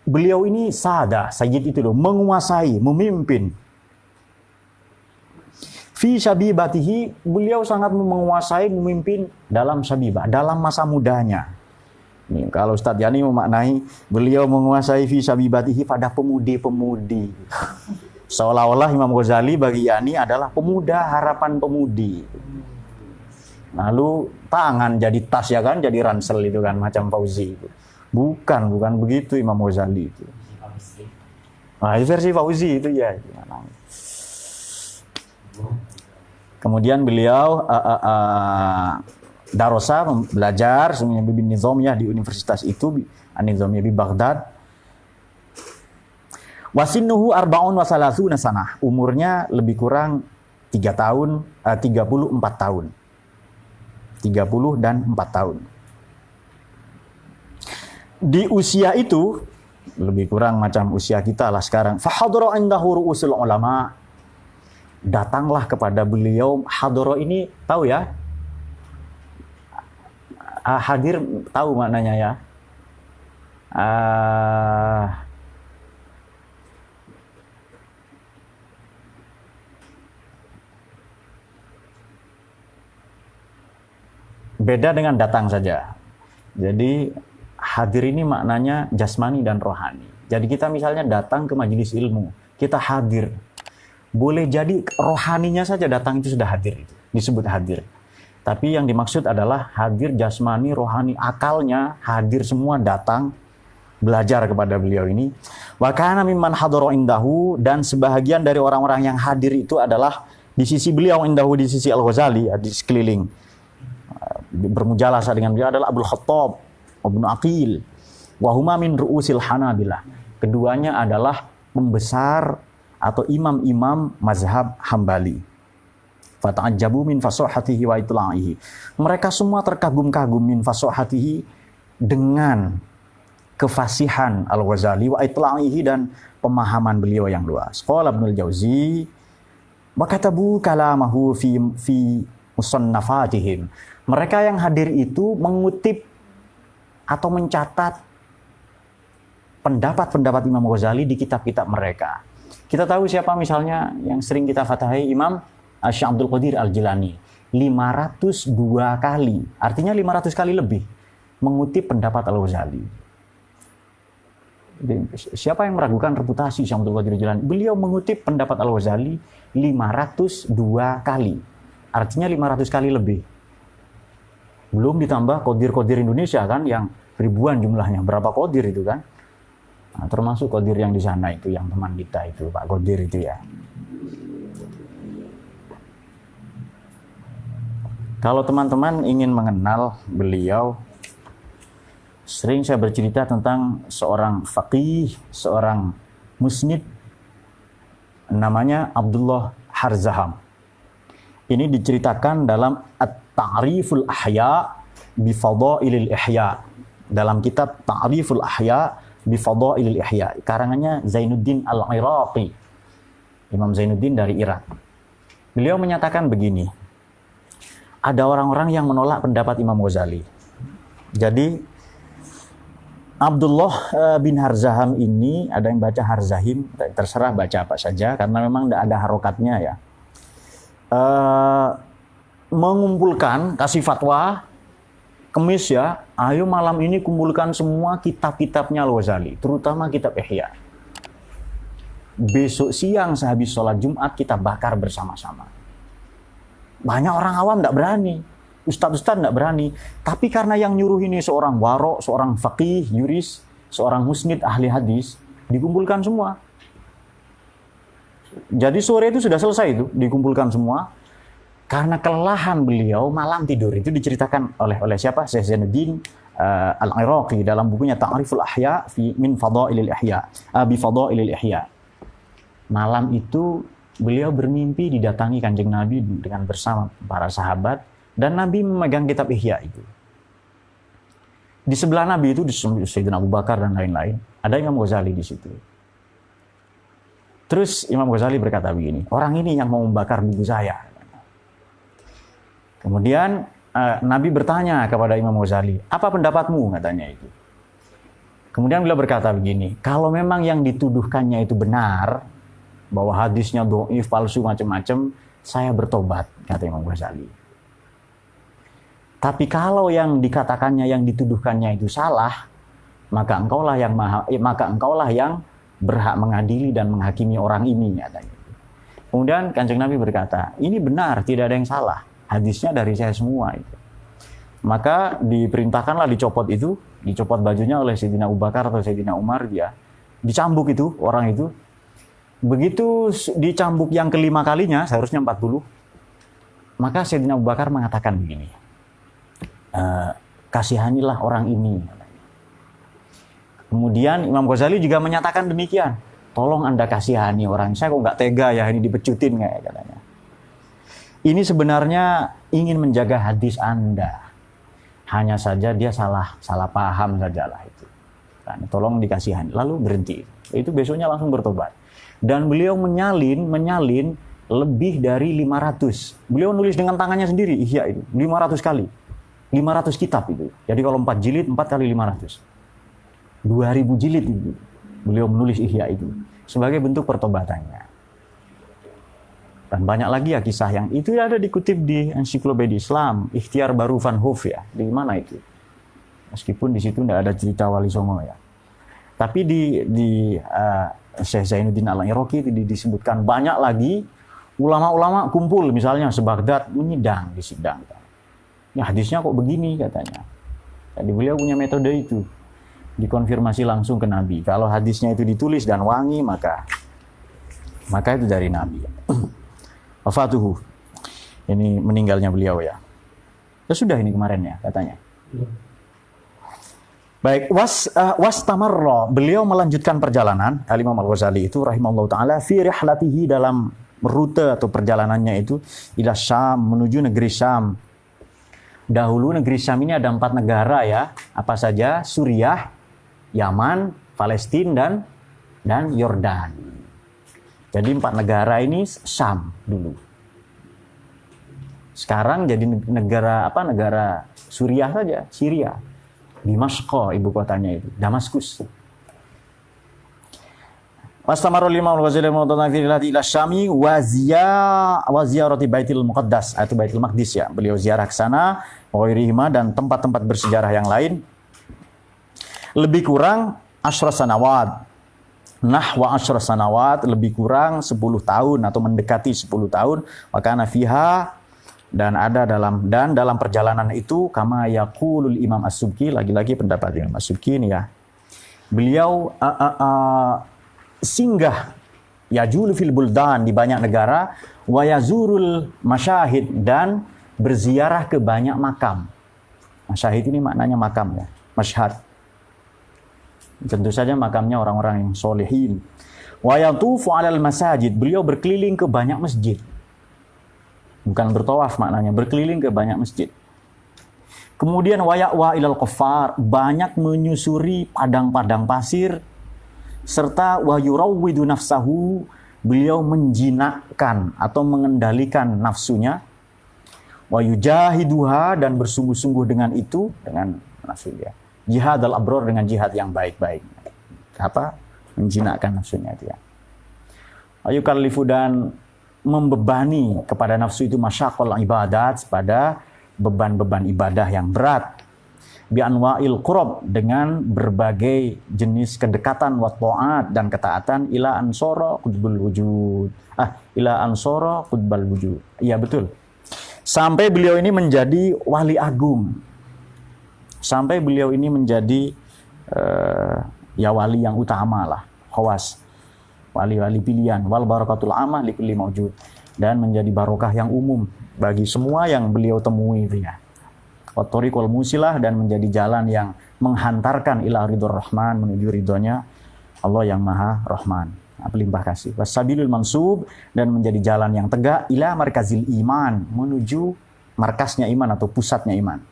Beliau ini sada, sayyid itu loh, menguasai, memimpin. Fi syabibatihi, beliau sangat menguasai, memimpin dalam syabibah, dalam masa mudanya. Nih, kalau Ustadz Yani memaknai beliau menguasai fi syabibatihi pada pemudi-pemudi. Seolah-olah Imam Ghazali bagi Yani adalah pemuda, harapan pemudi. Lalu tangan jadi tas ya kan, jadi ransel itu kan, macam Fauzi itu. Bukan begitu Imam Ghazali itu. Nah, versi Fauzi itu ya. Kemudian beliau darosa, belajar semuanya bin Nizamiyah di universitas itu, An-Nizamiyah di Baghdad. Wasinnuhu arba'un wa salasuna sanah. Umurnya lebih kurang 34 tahun. 30 dan 4 tahun. Di usia itu lebih kurang macam usia kita lah sekarang. Fahadara indahu ru'usul ulama. Datanglah kepada beliau, hadara ini tahu ya? Hadir tahu maknanya ya? Beda dengan datang saja. Jadi hadir ini maknanya jasmani dan rohani. Jadi kita misalnya datang ke majelis ilmu, kita hadir. Boleh jadi rohaninya saja datang itu sudah hadir, itu disebut hadir. Tapi yang dimaksud adalah hadir jasmani, rohani, akalnya hadir semua datang belajar kepada beliau ini. Wa kana mimman hadara indahu, dan sebahagian dari orang-orang yang hadir itu adalah di sisi beliau, indahu di sisi Al-Ghazali, di sekeliling. Bermujalasa dengan beliau adalah Abdul Khattab, Ibnu Aqil, wa huma min ru'usil Hanabilah. Keduanya adalah pembesar atau imam-imam mazhab Hambali. Fata'ajjabu min fasahatihi wa itla'ihi. Mereka semua terkagum-kagum min fasahatihi, dengan kefasihan Al-Ghazali, wa itla'ihi, dan pemahaman beliau yang luas. Qala Ibnul Jauzi wa katabu kalamahu fi musannafatihim. Mereka yang hadir itu mengutip atau mencatat pendapat-pendapat Imam Ghazali di kitab-kitab mereka. Kita tahu siapa misalnya yang sering kita fatahi, Imam Syekh Abdul Qadir Al-Jilani. 502 kali, artinya 500 kali lebih, mengutip pendapat Al-Ghazali. Siapa yang meragukan reputasi Syekh Abdul Qadir Al-Jilani? Beliau mengutip pendapat Al-Ghazali 502 kali, artinya 500 kali lebih. Belum ditambah qadir-qadir Indonesia kan, yang ribuan jumlahnya. Berapa qadir itu kan? Nah, termasuk qadir yang di sana itu, yang teman kita itu, Pak Qadir itu ya. Kalau teman-teman ingin mengenal beliau, sering saya bercerita tentang seorang faqih, seorang musnid, namanya Abdullah Harzaham. Ini diceritakan dalam At-Ta'riful Ahya bi Fadailil Ihya. Dalam kitab Ta'riful Ahya bi Fadailil Ihya, karangannya Zainuddin Al-Iraqi. Imam Zainuddin dari Irak. Beliau menyatakan begini, ada orang-orang yang menolak pendapat Imam Ghazali. Jadi Abdullah bin Harzaham ini, ada yang baca Harzahim, terserah baca apa saja karena memang tidak ada harokatnya ya. Mengumpulkan, kasih fatwa, Kemis ya, ayo malam ini kumpulkan semua kitab-kitabnya Al-Ghazali, terutama kitab Ihya. Besok siang sehabis sholat Jumat kita bakar bersama-sama. Banyak orang awam tidak berani, ustadz-ustadz tidak berani. Tapi karena yang nyuruh ini seorang warok, seorang faqih, yuris, seorang musnid, ahli hadis, dikumpulkan semua. Jadi sore itu sudah selesai itu, dikumpulkan semua. Karena kelelahan beliau malam tidur, itu diceritakan oleh siapa? Syekh Zainuddin Al-Iraqi dalam bukunya Ta'riful Ahya min Fadailil Ihya, bi Fadailil Ihya. Malam itu beliau bermimpi didatangi Kanjeng Nabi dengan bersama para sahabat, dan Nabi memegang kitab Ihya itu. Di sebelah Nabi itu, di Sayyidina Abu Bakar dan lain-lain, ada Imam Ghazali di situ. Terus Imam Ghazali berkata begini, orang ini yang mau membakar buku saya. Kemudian Nabi bertanya kepada Imam Ghazali, apa pendapatmu? Katanya itu. Kemudian beliau berkata begini, kalau memang yang dituduhkannya itu benar, bahwa hadisnya dhaif, palsu, macam-macam, saya bertobat, kata Imam Ghazali. Tapi kalau yang dikatakannya, yang dituduhkannya itu salah, maka engkaulah yang berhak mengadili dan menghakimi orang ini, katanya. Kemudian Kanjeng Nabi berkata, ini benar, tidak ada yang salah, hadisnya dari saya semua itu. Maka diperintahkanlah dicopot bajunya oleh Sayyidina Abu Bakar atau Sayyidina Umar, dia dicambuk itu orang itu. Begitu dicambuk yang kelima kalinya, seharusnya 40, maka Sayyidina Abu Bakar mengatakan begini, kasihanilah orang ini. Kemudian Imam Ghazali juga menyatakan demikian, tolong Anda kasihani orang, saya kok nggak tega ya ini dipecutin kayak katanya. Ini sebenarnya ingin menjaga hadis Anda, hanya saja dia salah paham sajalah itu. Kan, tolong dikasihani, lalu berhenti. Itu besoknya langsung bertobat. Dan beliau menyalin lebih dari 500. Beliau nulis dengan tangannya sendiri Ihya itu 500 kali. 500 kitab itu. Jadi kalau 4 jilid 4 kali 500. 2000 jilid itu. Beliau menulis Ihya itu sebagai bentuk pertobatannya. Dan banyak lagi ya kisah yang itu ada dikutip di ensiklopedia Islam, Ikhtiar Baru Van Hoof ya. Di mana itu? Meskipun di situ tidak ada cerita Wali Songo ya. Tapi di Syekh Zainuddin Al-Iraqi disebutkan banyak lagi ulama-ulama kumpul misalnya se-Baghdad menyidang di sidang. Ya hadisnya kok begini katanya. Jadi beliau punya metode itu. Dikonfirmasi langsung ke Nabi. Kalau hadisnya itu ditulis dan wangi maka itu dari Nabi. Wafatuhu. Ini meninggalnya beliau ya. Ya sudah ini kemarin ya katanya. Baik, wastamarra, beliau melanjutkan perjalanan, Al-Imam Al-Ghazali itu rahimahullah ta'ala fi rihlatihi, dalam rute atau perjalanannya itu ila Syam, menuju negeri Syam. Dahulu negeri Syam ini ada 4 negara ya, apa saja? Suriah, Yaman, Palestina dan Yordan. Jadi 4 negara ini Syam dulu. Sekarang jadi negara Suriah saja, Syria. Dimashq ibu kotanya itu, Damaskus. Wastamarul Imam Al-Ghazali ila Syami wa ziyarati Baitul Muqaddas, atau Baitul Maqdis ya. Beliau ziarah ke sana, wairihima, dan tempat-tempat bersejarah yang lain. Lebih kurang asyra sanawat. Nahwa asyra sanawat, lebih kurang 10 tahun atau mendekati 10 tahun. Wa kana fiha, dan dalam perjalanan itu kama yaqulul Imam As-Subki, lagi-lagi pendapat Imam As-Subki ini ya. Beliau singgah yajulu fil buldan, di banyak negara, wa yazurul masyahid, dan berziarah ke banyak makam. Masyahid ini maknanya makam ya, masyhad. Tentu saja makamnya orang-orang yang solehin. Wa yatufu 'alal masajid, beliau berkeliling ke banyak masjid. Bukan bertawaf maknanya, berkeliling ke banyak masjid. Kemudian waya'wa ilal qafar, banyak menyusuri padang-padang pasir, serta wa yurawwidu nafsahu, beliau menjinakkan atau mengendalikan nafsunya, wa yujahiduha, dan bersungguh-sungguh dengan itu, dengan nafsu dia. Jihad al-abror, dengan jihad yang baik-baik. Apa? Menjinakkan nafsunya itu ya. Ayukallifu, dan membebani kepada nafsu itu masyaqal ibadat, pada beban-beban ibadah yang berat. Bi anwa'il qurab, dengan berbagai jenis kedekatan wa ta'at dan ketaatan, ila ansara qutbul wujud. Ila ansara qutbal wujud. Iya betul. Sampai beliau ini menjadi wali agung. Sampai beliau ini menjadi ya wali yang utama lah, khawas. Wali-wali pilihan, wal barakatul amah likulli mawjud, dan menjadi barokah yang umum bagi semua yang beliau temui itu ya. Wa thariqul musilah, dan menjadi jalan yang menghantarkan ila ridhor rahman, menuju ridhonya Allah yang maha rahman, pelimpah kasih. Wasabilul mansub, dan menjadi jalan yang tegak ila markazil iman, menuju markasnya iman atau pusatnya iman.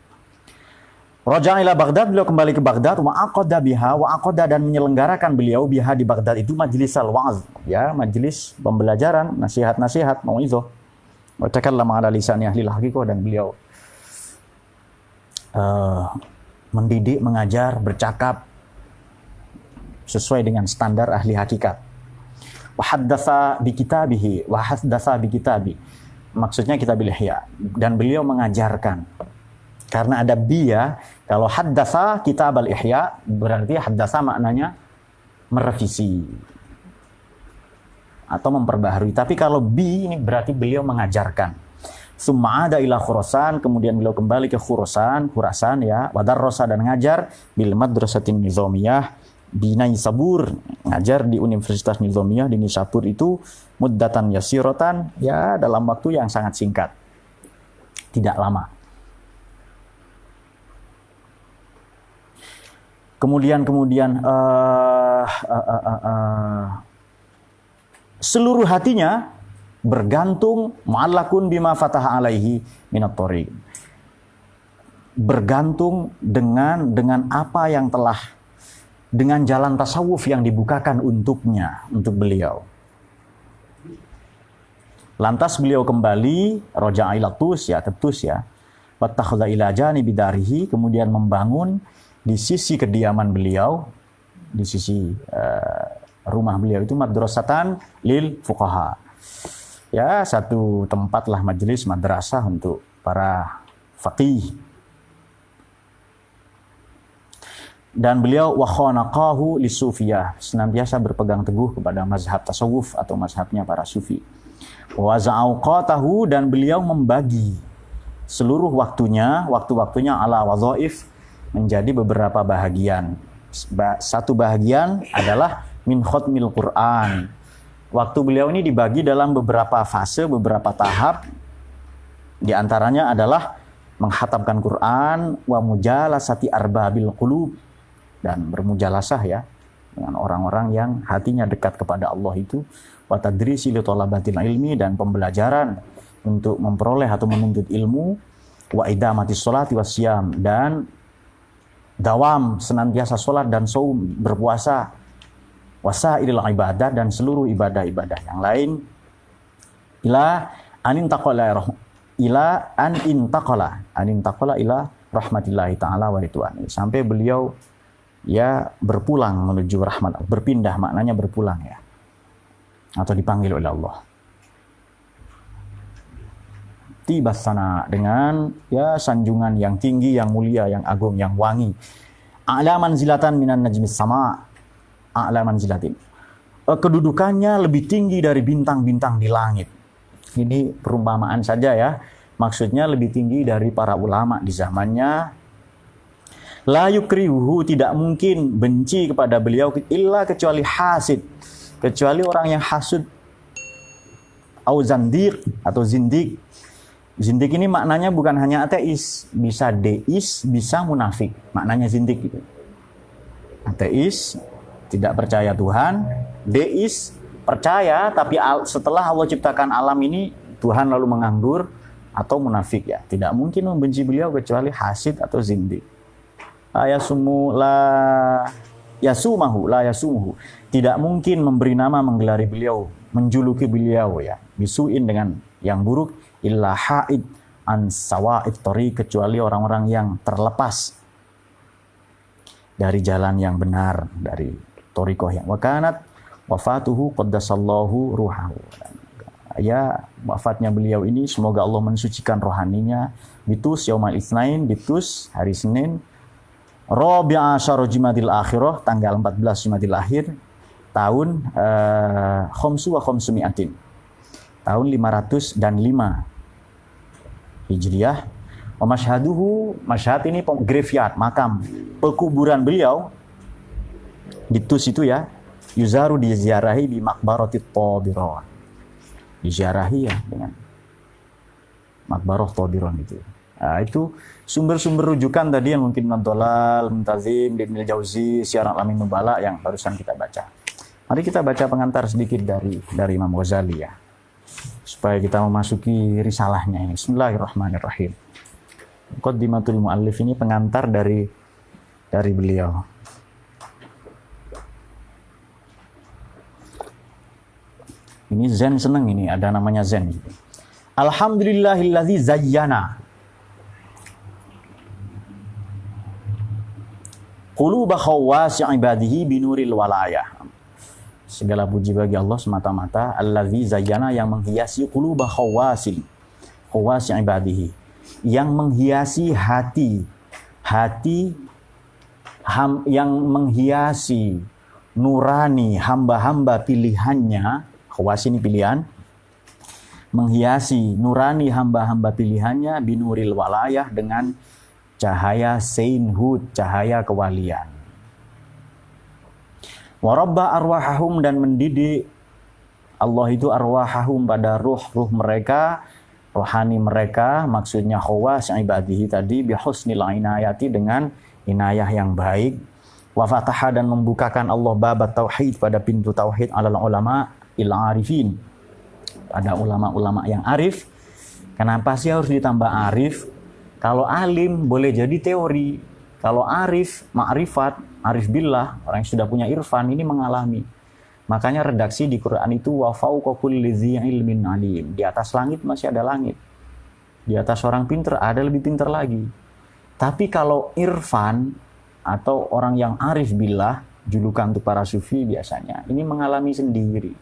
Raja'a ila Baghdad, beliau kembali ke Baghdad, wa aqada biha, dan menyelenggarakan beliau biha, di Baghdad itu majlis al-wa'az, ya, majlis pembelajaran, nasihat-nasihat, mau'izah. Wa takallama ala lisani ahli al-haqiqah, dan beliau mendidik, mengajar, bercakap sesuai dengan standar ahli hakikat. Wa haddatsa bi kitabihi, maksudnya kitabil ihya, dan beliau mengajarkan. Karena ada bi ya, kalau haddatsa kitab al-ihya, berarti haddatsa maknanya merevisi atau memperbaharui. Tapi kalau bi ini berarti beliau mengajarkan. Summa ada ila Khurasan, kemudian beliau kembali ke Khurasan ya, wadarrosa, dan ngajar bil madrasatin nizamiyah di Naisabur, ngajar di Universitas Nizamiyah di Nisabur itu muddatan yasiratan, ya, dalam waktu yang sangat singkat, tidak lama. Kemudian seluruh hatinya bergantung, mu'allakun bima fataha alaihi minat thoriq, bergantung dengan apa yang telah, dengan jalan tasawuf yang dibukakan untuknya, untuk beliau. Lantas beliau kembali, raja'a ila Tus, ya, Tus ya, wattakhadha ila janibi darihi, kemudian membangun di sisi kediaman beliau, di sisi rumah beliau itu madrasatan lil fuqaha, ya satu tempat lah, majelis madrasah untuk para faqih. Dan beliau wa khanaqahu lisufiyah, senantiasa berpegang teguh kepada mazhab tasawuf atau mazhabnya para sufi. Wa za'auqatahu, dan beliau membagi seluruh waktu-waktunya ala wadhaif menjadi beberapa bahagian. Satu bahagian adalah min khatmil Quran. Waktu beliau ini dibagi dalam beberapa fase, beberapa tahap. Di antaranya adalah menghatamkan Quran, wa mujalasati arbabil qulub, dan bermujalasah ya dengan orang-orang yang hatinya dekat kepada Allah itu, wa tadrisi li thalabatil ilmi, dan pembelajaran untuk memperoleh atau menuntut ilmu, wa idamatis sholati wasyam, dan dawam senantiasa sholat dan saum, berpuasa, wasairil ibadah, dan seluruh ibadah-ibadah yang lain, ila an intaqala ila rahmatillahi ta'ala wa ridwani, sampai beliau ya berpulang menuju rahmat, berpindah, maknanya berpulang ya, atau dipanggil oleh Allah. Tiba sana, dengan ya sanjungan yang tinggi, yang mulia, yang agung, yang wangi. A'la manzilatan minan najmis sama, a'la manzilatin, kedudukannya lebih tinggi dari bintang-bintang di langit. Ini perumpamaan saja ya, maksudnya lebih tinggi dari para ulama di zamannya. La yukrihuhu, tidak mungkin benci kepada beliau illa kecuali hasid, kecuali orang yang hasud, au zandiq atau zindik. Zindik ini maknanya bukan hanya ateis, bisa deis, bisa munafik, maknanya zindik gitu. Ateis, tidak percaya Tuhan, deis, percaya tapi setelah Allah ciptakan alam ini Tuhan lalu menganggur, atau munafik ya. Tidak mungkin membenci beliau kecuali hasid atau zindik. La yasumuhu, tidak mungkin memberi nama, menggelari beliau, menjuluki beliau ya, bisuin dengan yang buruk, illa haid an sawa'id thariq, kecuali orang-orang yang terlepas dari jalan yang benar, dari thariqah yang wakanat wafatuhu qaddasallahu ruhahu, ya wafatnya beliau ini semoga Allah mensucikan rohaninya, bitus yaumal itsnain, bitus hari Senin, Rabi'a asyara Jumadil Akhirah, tanggal 14 Jumadil Akhir, tahun khamsu wa khamsumi'atin, tahun 505 Hijriah. Wa masyhaduhu, masyhad ini graveyard, makam, pekuburan beliau di Tus itu ya, yuzaru, diziarahi di Maqbaratit Tabiron, diziarahi ya dengan Maqbarah Tabiron itu. Nah, itu sumber-sumber rujukan tadi yang mungkin Nantolal, Muntazim, Ibnul Jauzi, Syiar Alamin Nubala yang barusan kita baca. Mari kita baca pengantar sedikit dari Imam Ghazali ya, supaya kita memasuki risalahnya ini. Bismillahirrahmanirrahim. Muqaddimatul Mu'allif, ini pengantar dari beliau. Ini Zen seneng, ini ada namanya Zen. Alhamdulillahilladzi zayyana quluba khawwasi ibadihi binuril walayah. Segala puji bagi Allah semata-mata, allazi zayyana, yang menghiasi quluba khawwasi ibadihi, yang menghiasi yang menghiasi nurani hamba-hamba pilihannya. Khawas ini pilihan, menghiasi nurani hamba-hamba pilihannya, binuril walayah, dengan cahaya sainthood, cahaya kewalian. Warabba arwahahum, dan mendidik Allah itu arwahahum pada ruh mereka, rohani mereka, maksudnya khawas ibadihi tadi, bihusnil inayati, dengan inayah yang baik. Wa fataha, dan membukakan Allah babat tauhid, pada pintu tauhid, alal ulama il arifin, pada ulama-ulama yang arif. Kenapa sih harus ditambah arif? Kalau alim boleh jadi teori, kalau arif, ma'rifat, arif billah, orang yang sudah punya irfan, ini mengalami. Makanya redaksi di Quran itu wa fauqa kulli dzi ilmin alim, di atas langit masih ada langit, di atas orang pintar ada lebih pintar lagi. Tapi kalau irfan atau orang yang arif billah, julukan untuk para sufi biasanya, ini mengalami sendiri.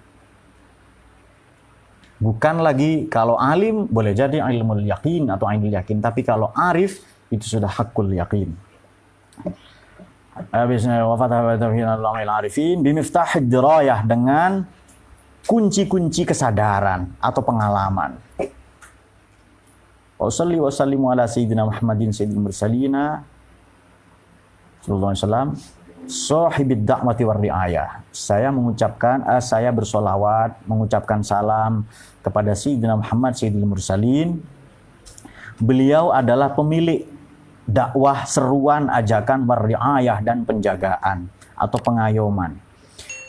Bukan lagi kalau alim boleh jadi ilmul yakin atau ainul yakin, tapi kalau arif itu sudah hakul yakin. Habisnya wafat arifin bimiftahid dirayah, dengan kunci-kunci kesadaran atau pengalaman. Wa sallimu ala sayyidina Muhammadin sayyidil mursalina sallallahu alaihi wasallam sahibid da'wati war riayah. Saya bersolawat, mengucapkan salam kepada Sayyidina Muhammad Sayyidil Mursalin. Beliau adalah pemilik dakwah, seruan, ajakan, war riayah, dan penjagaan atau pengayoman.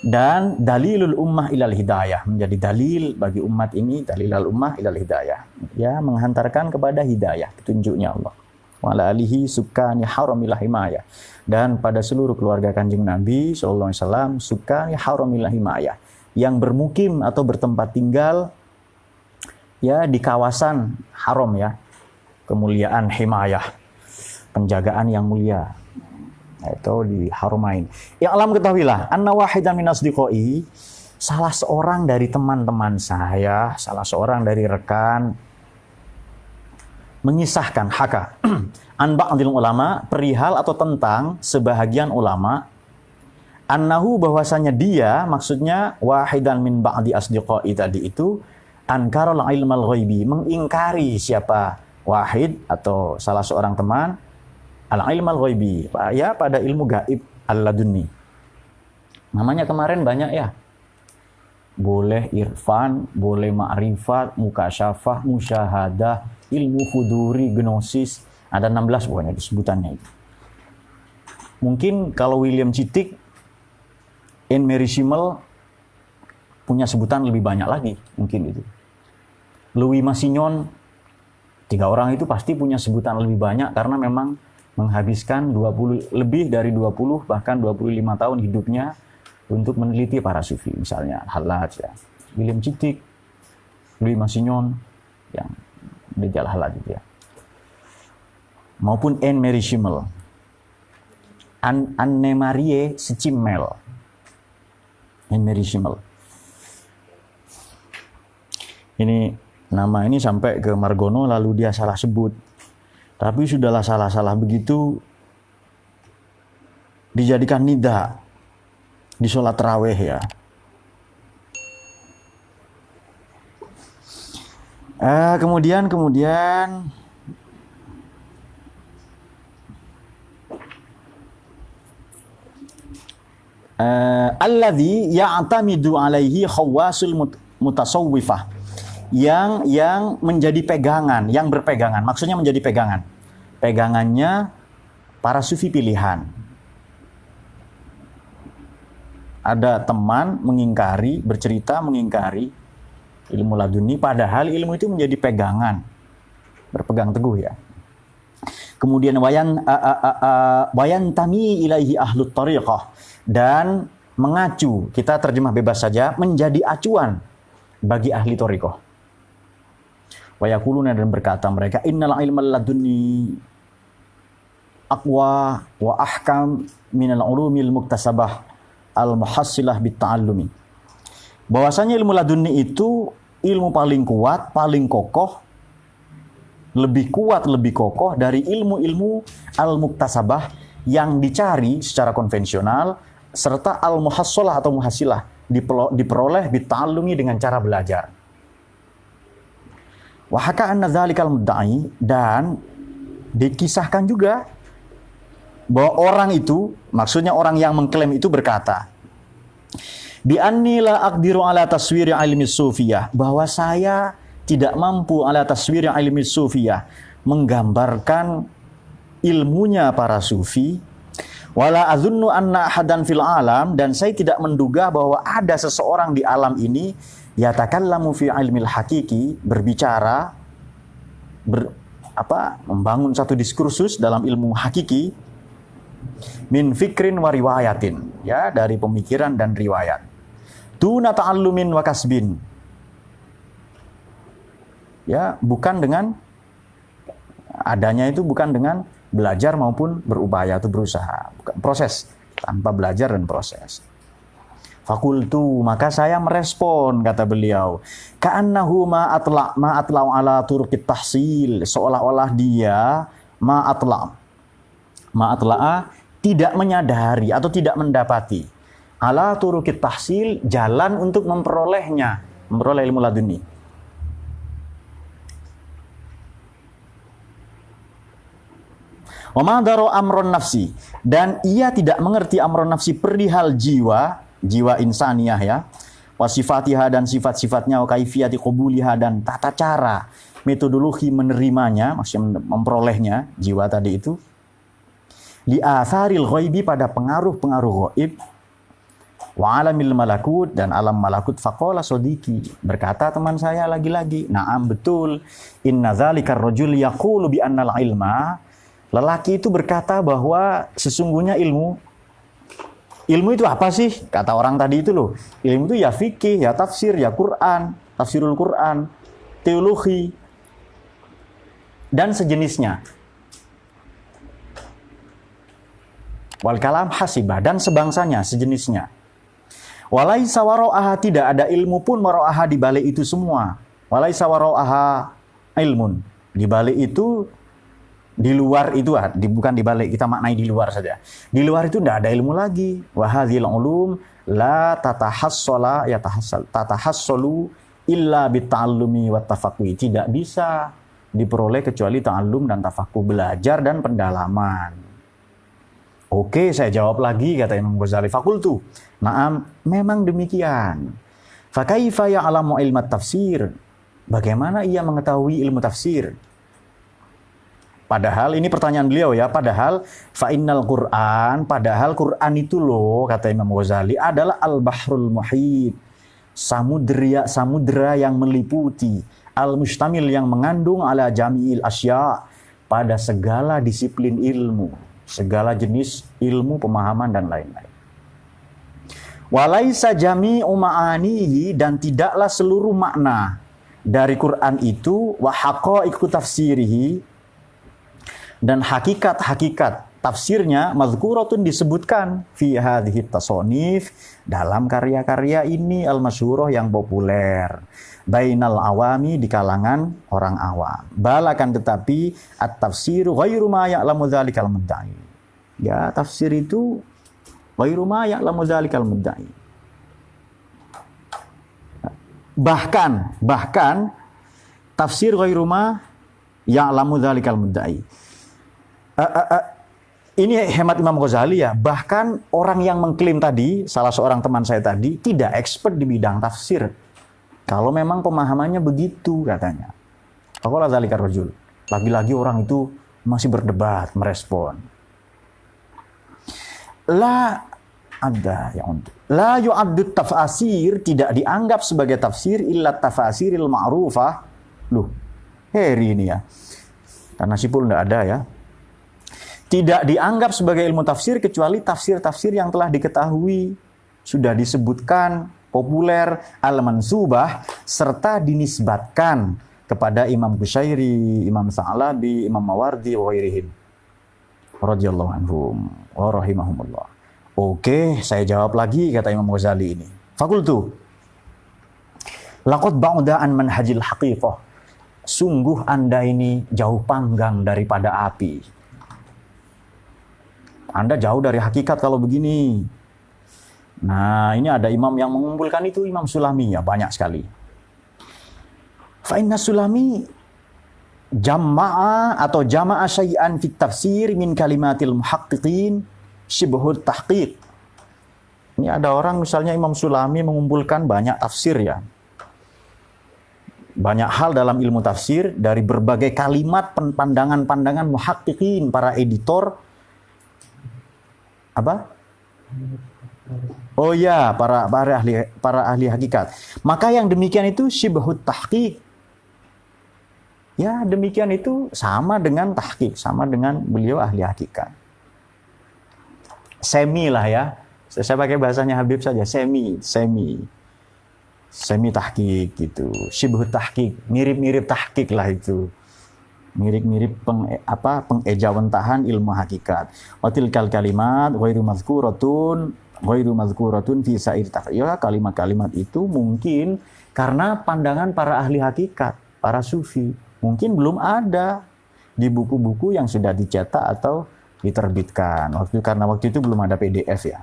Dan dalilul ummah ilal hidayah, menjadi dalil bagi umat ini, dalilul ummah ilal hidayah. Ya, menghantarkan kepada hidayah, petunjuknya Allah. Wa ala alihi sukani haramil himayah, dan pada seluruh keluarga Kanjeng Nabi sallallahu alaihi wasallam sukani haramil himayah, yang bermukim atau bertempat tinggal ya di kawasan haram, ya, kemuliaan himayah, penjagaan yang mulia, itu di Haramain. Ya alam, ketahuilah anna wahidan min asdiqai, salah seorang dari teman-teman saya, salah seorang dari rekan, mengisahkan haka an ba'dil ulama, perihal atau tentang sebahagian ulama, annahu, bahwasanya dia, maksudnya wahidan min ba'di asdiqai tadi itu, ankarul ilmal ghaibi, mengingkari siapa wahid atau salah seorang teman al ilmal ghaibi, ya, pada ilmu gaib al-laduni. Namanya kemarin banyak ya. Boleh irfan, boleh ma'rifat, mukasyafah, musyahadah, ilmu huduri, gnosis, ada 16 pokoknya disebutannya itu. Mungkin kalau William Cittick, Mary Schimmel punya sebutan lebih banyak lagi, mungkin itu. Louis Massignon, 3 orang itu pasti punya sebutan lebih banyak karena memang menghabiskan lebih dari 20 bahkan 25 tahun hidupnya untuk meneliti para sufi, misalnya Hallaj, ya, William Cittick, Louis Massignon, yang Rijal Hallaj, ya, maupun Mary Schimmel, Anne-Marie Schimmel, Mary Schimmel. Ini nama ini sampai ke Margono lalu dia salah sebut. Tapi sudahlah, salah-salah begitu dijadikan nida di sholat tarawih, ya. Kemudian alladzi ya'tamidu alaihi khawasul mutasawwifah, yang menjadi pegangan, yang berpegangan, maksudnya menjadi pegangannya para sufi pilihan. Ada teman bercerita mengingkari ilmu laduni, padahal ilmu itu menjadi pegangan, berpegang teguh, ya. Kemudian wayan tami ilaihi ahlut tariqah, dan mengacu, kita terjemah bebas saja, menjadi acuan bagi ahli tariqah. Wa yaquluna, dan berkata mereka, innal ilmal laduni aqwa wa ahkam minal ulumil muktasabah al-muhassilah bit-ta'allumi. Bahwasanya ilmu laduni itu ilmu paling kuat, paling kokoh, lebih kuat, lebih kokoh dari ilmu-ilmu al-muktasabah yang dicari secara konvensional, serta al-muhassalah atau muhassilah diperoleh bit-ta'allumi dengan cara belajar. Wa haka anna dzalikal mudda'i, dan dikisahkan juga bahwa orang itu, maksudnya orang yang mengklaim itu, berkata, bi anni la aqdiru ala taswiri ilmi sufiyah, bahwa saya tidak mampu ala taswiri ilmi sufiyah, menggambarkan ilmunya para sufi, wala azunnu anna ahadan fil alam, dan saya tidak menduga bahwa ada seseorang di alam ini yatakallamu fi ilmil hakiki, berbicara, membangun satu diskursus dalam ilmu hakiki, min fikrin wa riwayatin, ya, dari pemikiran dan riwayat, tuna ta'allumin wa kasbin, ya, bukan dengan adanya itu, bukan dengan belajar maupun berupaya atau berusaha, bukan proses, tanpa belajar dan proses. Fakultu, maka saya merespon, kata beliau, ka'annahu ma'atla ala turuqit tahsil, seolah-olah dia ma'atla'a tidak menyadari atau tidak mendapati ala turuqit tahsil, jalan untuk memperoleh ilmu laduni. Wa ma daro amron nafsi, dan ia tidak mengerti amron nafsi perihal jiwa insaniyah ya, wa sifatiha dan sifat-sifatnya, wa kaifiyati qabuliha dan tata cara metodologi menerimanya, maksudnya memperolehnya jiwa tadi itu, li atharil ghaibi pada pengaruh-pengaruh ghaib, wa alamil malakut dan alam malakut. Faqala sodiki, berkata teman saya lagi-lagi, na'am betul, inna dzalikar rajul yaqulu bi annal ilma, lelaki itu berkata bahwa sesungguhnya ilmu itu apa sih? Kata orang tadi itu loh, ilmu itu ya fikih, ya tafsir, ya Quran, tafsirul Quran, teologi, dan sejenisnya. Wal kalam hasibah, dan sebangsanya, sejenisnya. Walaisa wara'aha, tidak ada ilmu pun wara'aha di balik itu semua. Walaisa wara'aha ilmun, di balik itu, di luar itu, bukan di balik, kita maknai di luar saja. Di luar itu tidak ada ilmu lagi. Wa hadhil ulum la tatahassalu illa bita'allumi wa tafaqquh. Tidak bisa diperoleh kecuali ta'allum dan tafaqquh, belajar dan pendalaman. Oke, saya jawab lagi, kata Imam Ghazali. Fakultu, na'am, memang demikian. Fa kaifa ya'lamu ilmat tafsir? Bagaimana ia mengetahui ilmu tafsir? Padahal, ini pertanyaan beliau ya, padahal fa'innal Qur'an, padahal Qur'an itu loh, kata Imam Ghazali, adalah al-bahrul muhit, samudra yang meliputi, al-mustamil yang mengandung ala jami'il asya, pada segala disiplin ilmu, segala jenis ilmu, pemahaman dan lain-lain. Walaisa jami'u ma'anihi, dan tidaklah seluruh makna dari Quran itu, wa haqa'iqu tafsirihi, dan hakikat-hakikat tafsirnya, mazkuratun disebutkan fi hadhihi tasonif, dalam karya-karya ini al-masyhurah yang populer, bainal awami, di kalangan orang awam. Balakan tetapi at-tafsiru ghairu ma ya'lamu dzalikal mudda'i. Ya, tafsir itu ghairu ma ya'lamu dzalikal mudda'i. Bahkan tafsir ghairu ma ya'lamu dzalikal mudda'i. Ini hemat Imam Ghazali ya, bahkan orang yang mengklaim tadi, salah seorang teman saya tadi, tidak expert di bidang tafsir. Kalau memang pemahamannya begitu, katanya. Faqala dzalikar rajul. Lagi-lagi orang itu masih berdebat, merespon. La yu'addu tafasir, tidak dianggap sebagai tafsir illa tafasiril ma'rufah. Loh, heri ini ya. Karena sipul enggak ada ya. Tidak dianggap sebagai ilmu tafsir kecuali tafsir-tafsir yang telah diketahui, sudah disebutkan, populer, al-mansubah, serta dinisbatkan kepada Imam Qushairi, Imam Sa'labi, Imam Mawardi, wa ghairihim radhiyallahu anhum wa rahimahumullah. Oke, saya jawab lagi, kata Imam Ghazali ini. Fakultu, laqad ba'da an manhajil haqiqah. Sungguh Anda ini jauh panggang daripada api. Anda jauh dari hakikat kalau begini. Nah, ini ada imam yang mengumpulkan itu, Imam Sulami ya, banyak sekali. Fa inna Sulami jama'a syai'an fit tafsir min kalimatil muhaqqiqin syibhut tahqiq. Ini ada orang misalnya Imam Sulami mengumpulkan banyak tafsir ya. Banyak hal dalam ilmu tafsir dari berbagai kalimat, pandangan-pandangan muhaqqiqin, para editor apa? Oh ya, para ahli hakikat. Maka yang demikian itu syibhut tahqiq. Ya, demikian itu sama dengan tahqiq, sama dengan beliau ahli hakikat. Semi lah ya. Saya pakai bahasanya Habib saja, semi tahqiq gitu. Syibhut tahqiq, mirip-mirip tahqiq lah itu. Mirip-mirip pengejawentahan ilmu hakikat. Watil kalimat ghairu mazkuratun ghairu mazkuratun fi sa'ir ya, kalimat-kalimat itu mungkin karena pandangan para ahli hakikat, para sufi, mungkin belum ada di buku-buku yang sudah dicetak atau diterbitkan. Karena waktu itu belum ada PDF ya.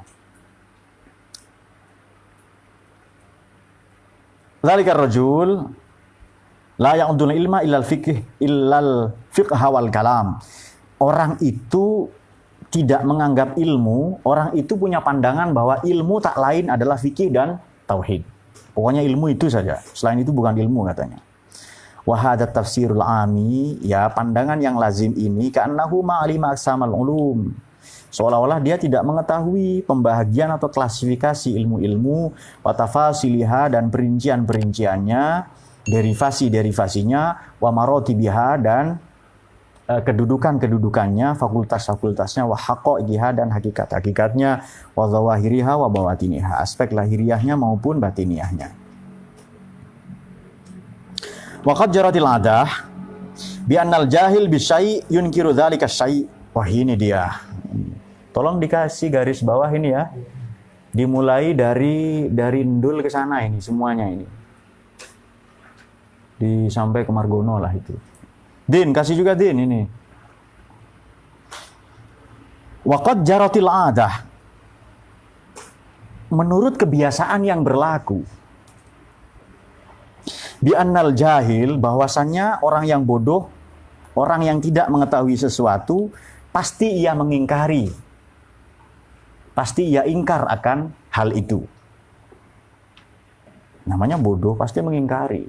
Zalikar rajul la ya'udul ilma illal fiqh wal kalam. Orang itu tidak menganggap ilmu, orang itu punya pandangan bahwa ilmu tak lain adalah fikih dan tauhid. Pokoknya ilmu itu saja, selain itu bukan ilmu katanya. Wa hadza tafsirul ami, ya pandangan yang lazim ini ka'annahu ma'alima aqsamal ulum. Seolah-olah dia tidak mengetahui pembahagian atau klasifikasi ilmu-ilmu, wa tafasiliha dan perincian-perinciannya, derivasi-derivasinya, wa maratibiha dan kedudukan-kedudukannya, fakultas-fakultasnya, wa haqaiqiha dan hakikat-hakikatnya, wa zawahiriha wa bawatiniha, aspek lahiriahnya maupun batiniahnya. Wa qad jaratil adah bi annal jahil bisyai' yunkiru dzalika syai'. Wah, ini dia. Tolong dikasih garis bawah ini ya. Dimulai dari Ndul ke sana ini semuanya ini. Sampai ke Margono lah itu. Din, kasih juga Din ini. Waqad jaratil adah. Menurut kebiasaan yang berlaku. Bi annal jahil, bahwasannya orang yang bodoh, orang yang tidak mengetahui sesuatu, pasti ia mengingkari. Pasti ia ingkar akan hal itu. Namanya bodoh, pasti mengingkari.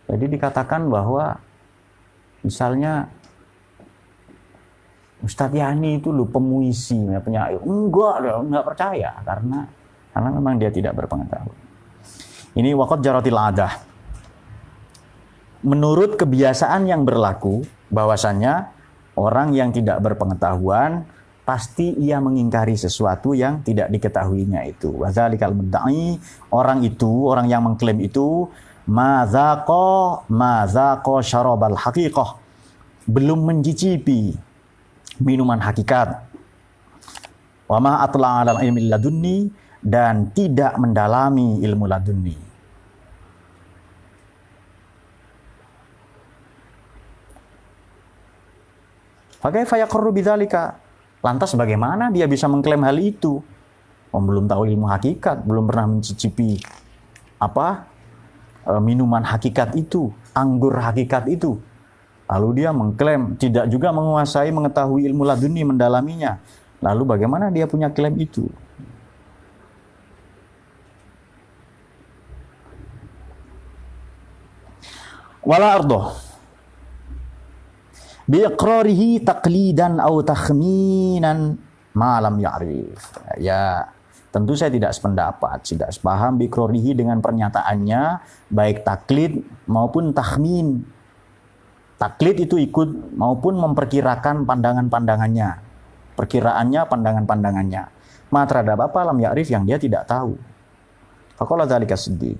Jadi dikatakan bahwa misalnya Ustadz Yani itu loh pemuisi, penyair. Enggak percaya karena memang dia tidak berpengetahuan. Ini waqad jaratil adah. Menurut kebiasaan yang berlaku, bahwasannya orang yang tidak berpengetahuan pasti ia mengingkari sesuatu yang tidak diketahuinya itu. Wa dzalikal mudda'i, orang yang mengklaim itu Mazaqa syarabal haqiqah, belum mencicipi minuman hakikat. Wa ma atla'a 'alal ilmi ladunni, dan tidak mendalami ilmu ladunni. Fakaifa yaqarru bidzalika? Lantas bagaimana dia bisa mengklaim hal itu? Belum tahu ilmu hakikat, belum pernah mencicipi minuman hakikat itu, anggur hakikat itu. Lalu dia mengklaim tidak juga menguasai, mengetahui ilmu laduni, mendalaminya. Lalu bagaimana dia punya klaim itu? Wala ardo biiqrarihi taqlidan aw takhminan ma lam ya'rif. Ya, tentu saya tidak sependapat, tidak sepaham biiqrarihi dengan pernyataannya, baik taklid maupun takhmin. Taklid itu ikut maupun memperkirakan pandangan-pandangannya, perkiraannya, pandangan-pandangannya. Ma terhadap apa lam ya'rif yang dia tidak tahu. Faqala dzalika Siddiq.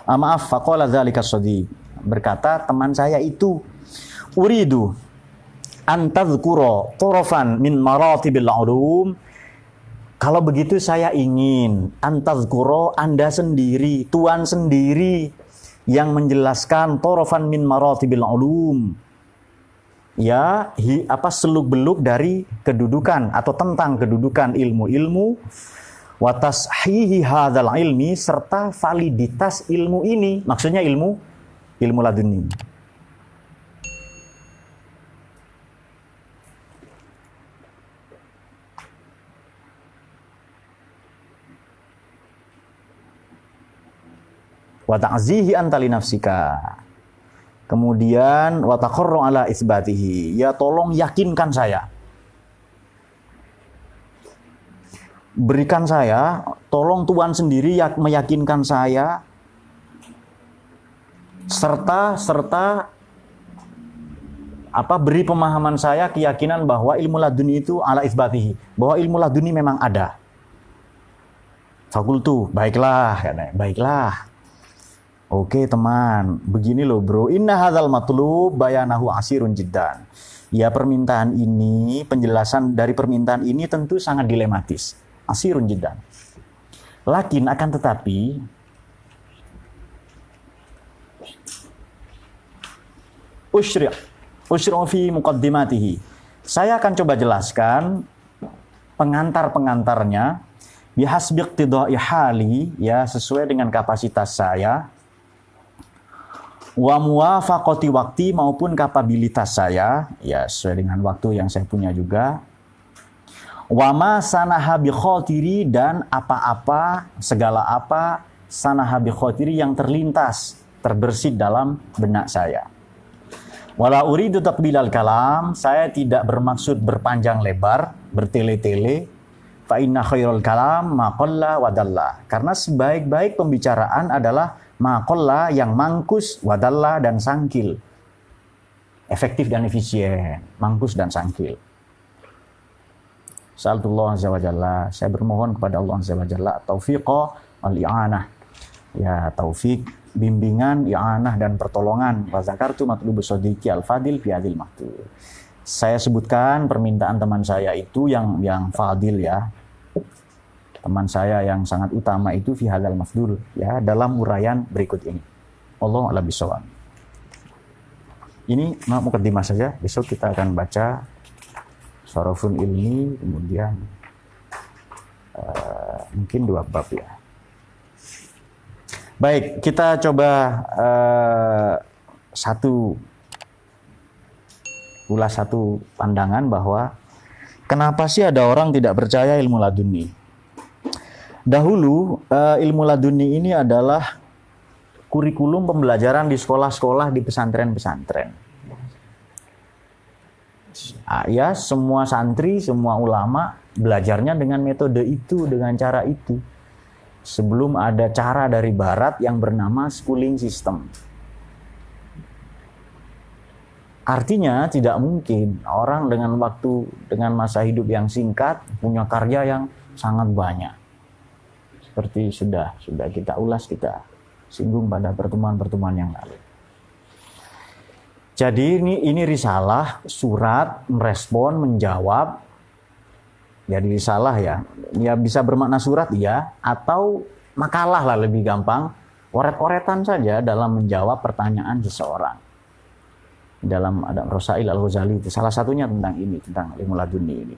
Maaf, faqala dzalika Siddiq. Berkata teman saya itu, uridu an tadhkura turafan min maratibil ulum. Kalau begitu saya ingin antazkuro, Anda sendiri, Tuhan sendiri yang menjelaskan torofan min maratibil ulum. Ya, seluk-beluk dari kedudukan atau tentang kedudukan ilmu-ilmu, wa tashihi hadzal ilmi, serta validitas ilmu ini. Maksudnya ilmu laduni. Wa ta'zihi anta li nafsika. Kemudian wa taqarru ala isbatihi. Ya, tolong yakinkan saya. Berikan saya, tolong Tuhan sendiri meyakinkan saya, serta beri pemahaman saya, keyakinan bahwa ilmu laduni itu ala isbatihi, bahwa ilmu laduni memang ada. Fakultu, baiklah, baiklah. Oke teman, begini loh bro, inna hadzal matlub bayanahu asirun jiddan. Ya permintaan ini, penjelasan dari permintaan ini tentu sangat dilematis. Asirun jiddan. Lakin akan tetapi, usyri' fi muqaddimatihi. Saya akan coba jelaskan pengantar-pengantarnya bihasbi iqtida'i hali, ya sesuai dengan kapasitas saya, wa muwafaqati waktu maupun kapabilitas saya, ya sesuai dengan waktu yang saya punya juga, wa ma sanaha bi khotiri, dan apa-apa, segala apa sanaha bi khotiri yang terlintas, terbersit dalam benak saya. Wala uridu taqbilal kalam, saya tidak bermaksud berpanjang lebar, bertele-tele. Fa inna khairul kalam ma qalla wa dalla, karena sebaik-baik pembicaraan adalah maqalla, yang mangkus, wadalla, dan sangkil. Efektif dan efisien, mangkus dan sangkil. Sa'altullah azza wa jalla, saya bermohon kepada Allah azza wa jalla taufiqa wal i'anah. Ya, taufik, bimbingan, i'anah, dan pertolongan. Wa zakartu matlubus sadiqi al-fadil fi hadzal maktub. Saya sebutkan permintaan teman saya itu yang fadil, ya. Teman saya yang sangat utama itu fi hadzal mafdul, ya, dalam uraian berikut ini. Wallahu a'lam bishawab. Ini mukaddimah saja. Besok kita akan baca Syaraful Ilmi, kemudian mungkin 2 bab, ya. Baik, kita coba ulas satu pandangan bahwa kenapa sih ada orang tidak percaya ilmu laduni. Dahulu ilmu laduni ini adalah kurikulum pembelajaran di sekolah-sekolah, di pesantren-pesantren. Ya, semua santri, semua ulama belajarnya dengan metode itu, dengan cara itu. Sebelum ada cara dari barat yang bernama schooling system. Artinya tidak mungkin orang dengan masa hidup yang singkat punya karya yang sangat banyak. Seperti sudah kita ulas, kita singgung pada pertemuan-pertemuan yang lalu. Jadi ini risalah, surat, merespon, menjawab. Jadi risalah, ya. Ya bisa bermakna surat, ya, atau makalah lah, lebih gampang. Oret-oretan saja dalam menjawab pertanyaan seseorang. Dalam ada Rosail Al-Ghazali itu salah satunya tentang ini, tentang ilmu laduni ini.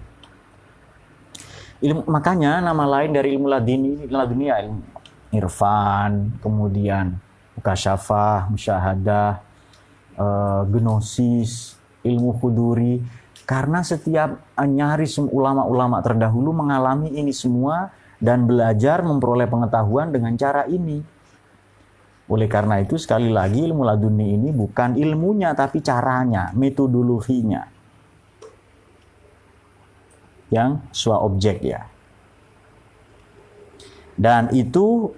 Makanya nama lain dari ilmu laduni ya, ilmu irfan, kemudian mukasyafah, musyahadah, gnosis, ilmu khuduri, karena setiap nyaris ulama-ulama terdahulu mengalami ini semua dan belajar memperoleh pengetahuan dengan cara ini. Oleh karena itu sekali lagi ilmu laduni ini bukan ilmunya tapi caranya, metodologinya. Yang sua objek, ya. Dan itu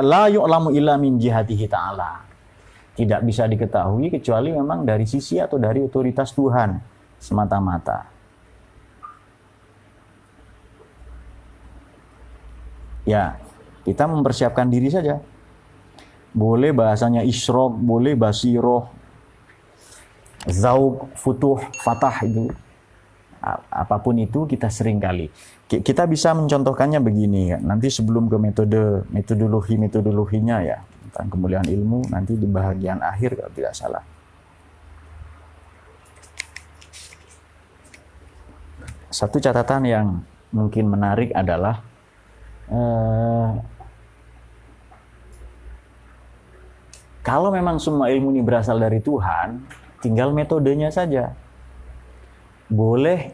la yu'lamu illa min jihatihi ta'ala. Tidak bisa diketahui kecuali memang dari sisi atau dari otoritas Tuhan semata-mata. Ya, kita mempersiapkan diri saja. Boleh bahasanya isyraq, boleh basiroh, zauq, futuh, fatah, itu. Apapun itu kita sering kali. Kita bisa mencontohkannya begini, ya. Nanti sebelum ke metodologinya, ya, tentang kemuliaan ilmu, nanti di bagian akhir kalau tidak salah. Satu catatan yang mungkin menarik adalah kalau memang semua ilmu ini berasal dari Tuhan, tinggal metodenya saja. Boleh,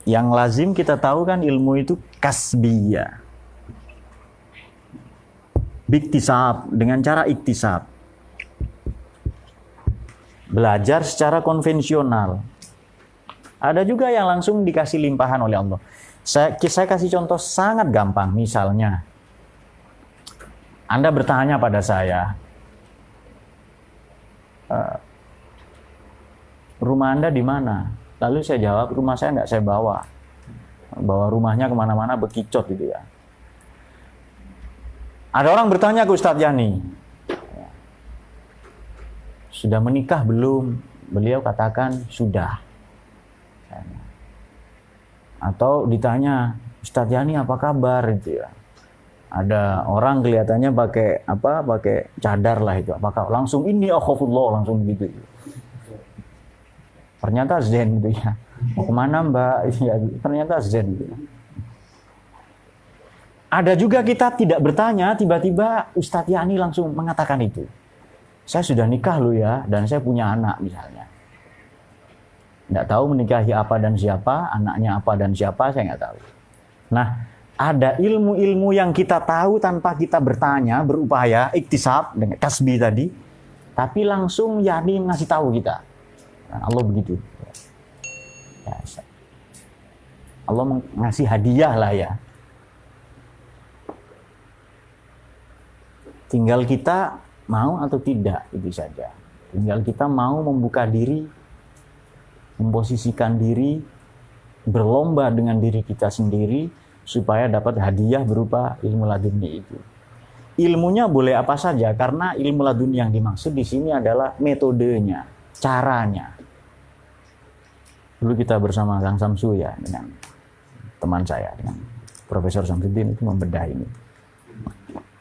yang lazim kita tahu kan ilmu itu kasbiyah. Biktisab, dengan cara iktisab. Belajar secara konvensional. Ada juga yang langsung dikasih limpahan oleh Allah. Saya kasih contoh sangat gampang. Misalnya, Anda bertanya pada saya, rumah Anda di mana? Lalu saya jawab, rumah saya nggak saya bawa. Bawa rumahnya kemana-mana bekicot gitu, ya. Ada orang bertanya ke Ustadz Yani, sudah menikah belum? Beliau katakan sudah. Atau ditanya, Ustadz Yani apa kabar gitu ya. Ada orang kelihatannya pakai cadar lah itu. Apakah langsung ini akhafullah langsung gitu. Ternyata zen gitu ya. Mau kemana Mbak? Ya, ternyata zen gitu. Ada juga kita tidak bertanya, tiba-tiba Ustadz Yani langsung mengatakan itu. Saya sudah nikah loh ya, dan saya punya anak misalnya. Tidak tahu menikahi apa dan siapa, anaknya apa dan siapa, saya nggak tahu. Nah, ada ilmu-ilmu yang kita tahu tanpa kita bertanya, berupaya, iktisab, dengan kasbi tadi, tapi langsung Yani ngasih tahu kita. Nah, Allah begitu. Ya, Allah ngasih hadiah lah ya. Tinggal kita mau atau tidak, itu saja. Tinggal kita mau membuka diri, memposisikan diri, berlomba dengan diri kita sendiri, supaya dapat hadiah berupa ilmu laduni itu. Ilmunya boleh apa saja, karena ilmu laduni yang dimaksud di sini adalah metodenya, caranya. Dulu kita bersama Kang Samsu ya, dengan teman saya, dengan Profesor Samsudin itu membedah ini.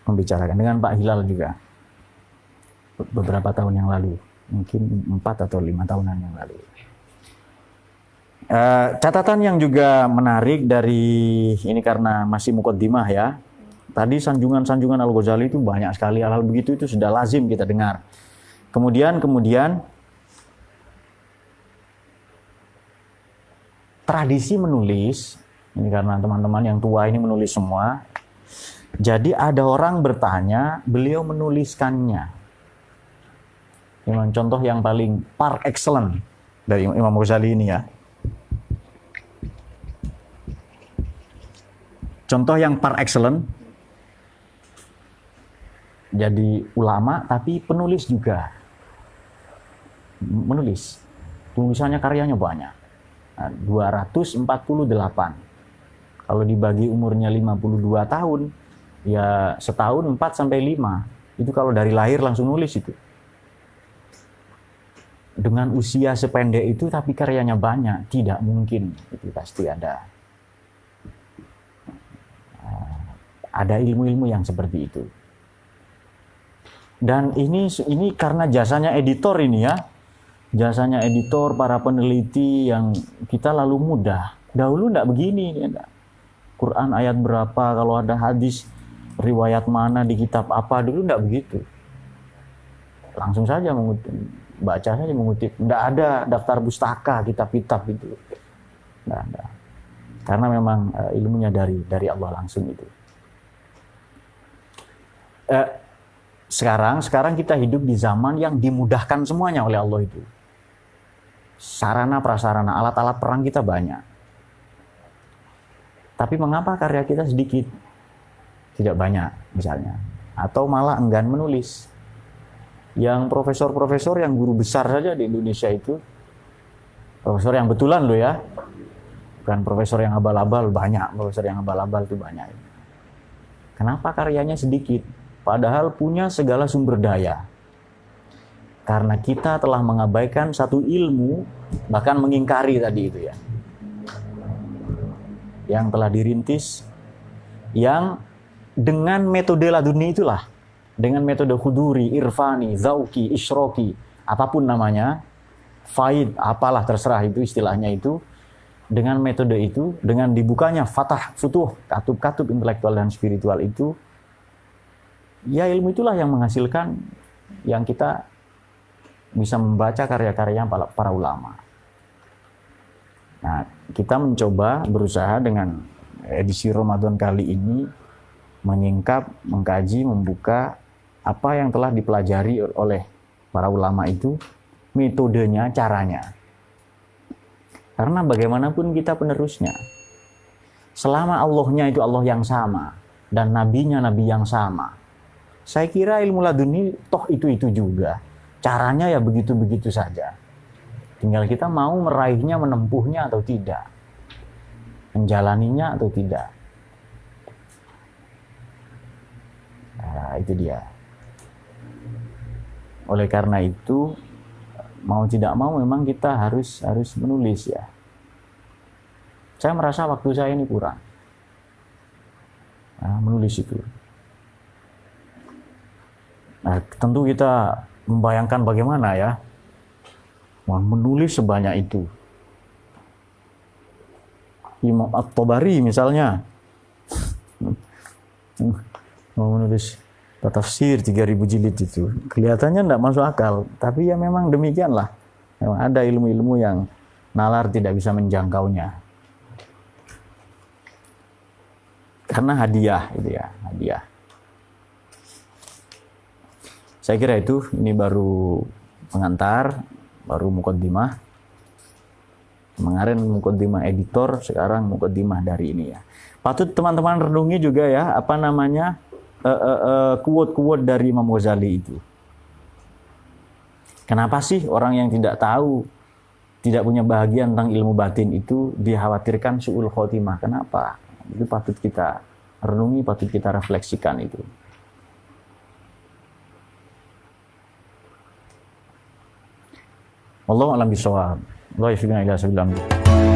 Membicarakan dengan Pak Hilal juga beberapa tahun yang lalu, mungkin 4 atau 5 tahunan yang lalu. Catatan yang juga menarik dari ini karena masih muqaddimah ya. Tadi sanjungan-sanjungan Al-Ghazali itu banyak sekali, hal-hal begitu itu sudah lazim kita dengar. Kemudian tradisi menulis, ini karena teman-teman yang tua ini menulis semua. Jadi ada orang bertanya, beliau menuliskannya. Ini contoh yang paling par excellence dari Imam Ghazali ini ya. Contoh yang par excellence, jadi ulama tapi penulis juga. Menulis. Tulisannya karyanya banyak. Nah, 248. Kalau dibagi umurnya 52 tahun, ya setahun 4-5. Itu kalau dari lahir langsung nulis itu. Dengan usia sependek itu tapi karyanya banyak, tidak mungkin. Itu pasti ada ilmu-ilmu yang seperti itu. Dan ini karena jasanya editor ini ya. Jasanya editor, para peneliti yang kita lalu mudah. Dahulu enggak begini. Quran ayat berapa, kalau ada hadis riwayat mana di kitab apa, dulu enggak begitu. Langsung saja baca saja mengutip. Enggak ada daftar pustaka, kitab-kitab itu. Enggak ada. Karena memang ilmunya dari Allah langsung itu. Sekarang kita hidup di zaman yang dimudahkan semuanya oleh Allah itu. Sarana prasarana, alat-alat perang kita banyak. Tapi mengapa karya kita sedikit? Tidak banyak misalnya. Atau malah enggan menulis. Yang profesor-profesor yang guru besar saja di Indonesia itu, profesor yang betulan loh ya. Bukan profesor yang abal-abal, banyak. Profesor yang abal-abal itu banyak. Kenapa karyanya sedikit? Padahal punya segala sumber daya. Karena kita telah mengabaikan satu ilmu, bahkan mengingkari tadi itu ya. Yang telah dirintis, yang dengan metode laduni itulah. Dengan metode khuduri, irfani, zauki, isyroki, apapun namanya, faid, apalah terserah itu istilahnya itu. Dengan metode itu, dengan dibukanya futuh, katub-katub intelektual dan spiritual itu, ya ilmu itulah yang menghasilkan yang kita bisa membaca karya-karya para ulama. Nah, kita mencoba berusaha dengan edisi Ramadan kali ini menyingkap, mengkaji, membuka apa yang telah dipelajari oleh para ulama itu, metodenya, caranya. Karena bagaimanapun kita penerusnya. Selama Allahnya itu Allah yang sama dan nabinya nabi yang sama. Saya kira ilmu laduni toh itu juga. Caranya ya begitu-begitu saja. Tinggal kita mau meraihnya, menempuhnya atau tidak. Menjalaninya atau tidak. Nah, itu dia. Oleh karena itu, mau tidak mau memang kita harus menulis ya. Saya merasa waktu saya ini kurang. Nah, menulis itu. Nah, tentu kita membayangkan bagaimana ya menulis sebanyak itu. Imam At-Tabari misalnya mau menulis tafsir 3000 jilid itu kelihatannya tidak masuk akal, tapi ya memang demikianlah. Memang ada ilmu-ilmu yang nalar tidak bisa menjangkaunya karena hadiah itu ya, hadiah. Saya kira itu, ini baru pengantar, baru mukaddimah. Kemarin mukaddimah editor, sekarang mukaddimah dari ini ya. Patut teman-teman renungi juga ya, apa namanya, quote-quote dari Imam Ghazali itu. Kenapa sih orang yang tidak tahu, tidak punya bahagia tentang ilmu batin itu dikhawatirkan su'ul khotimah? Kenapa? Itu patut kita renungi, patut kita refleksikan itu. Wallahu a'lam bishawab. Allah yaufiqna ila sabilillah.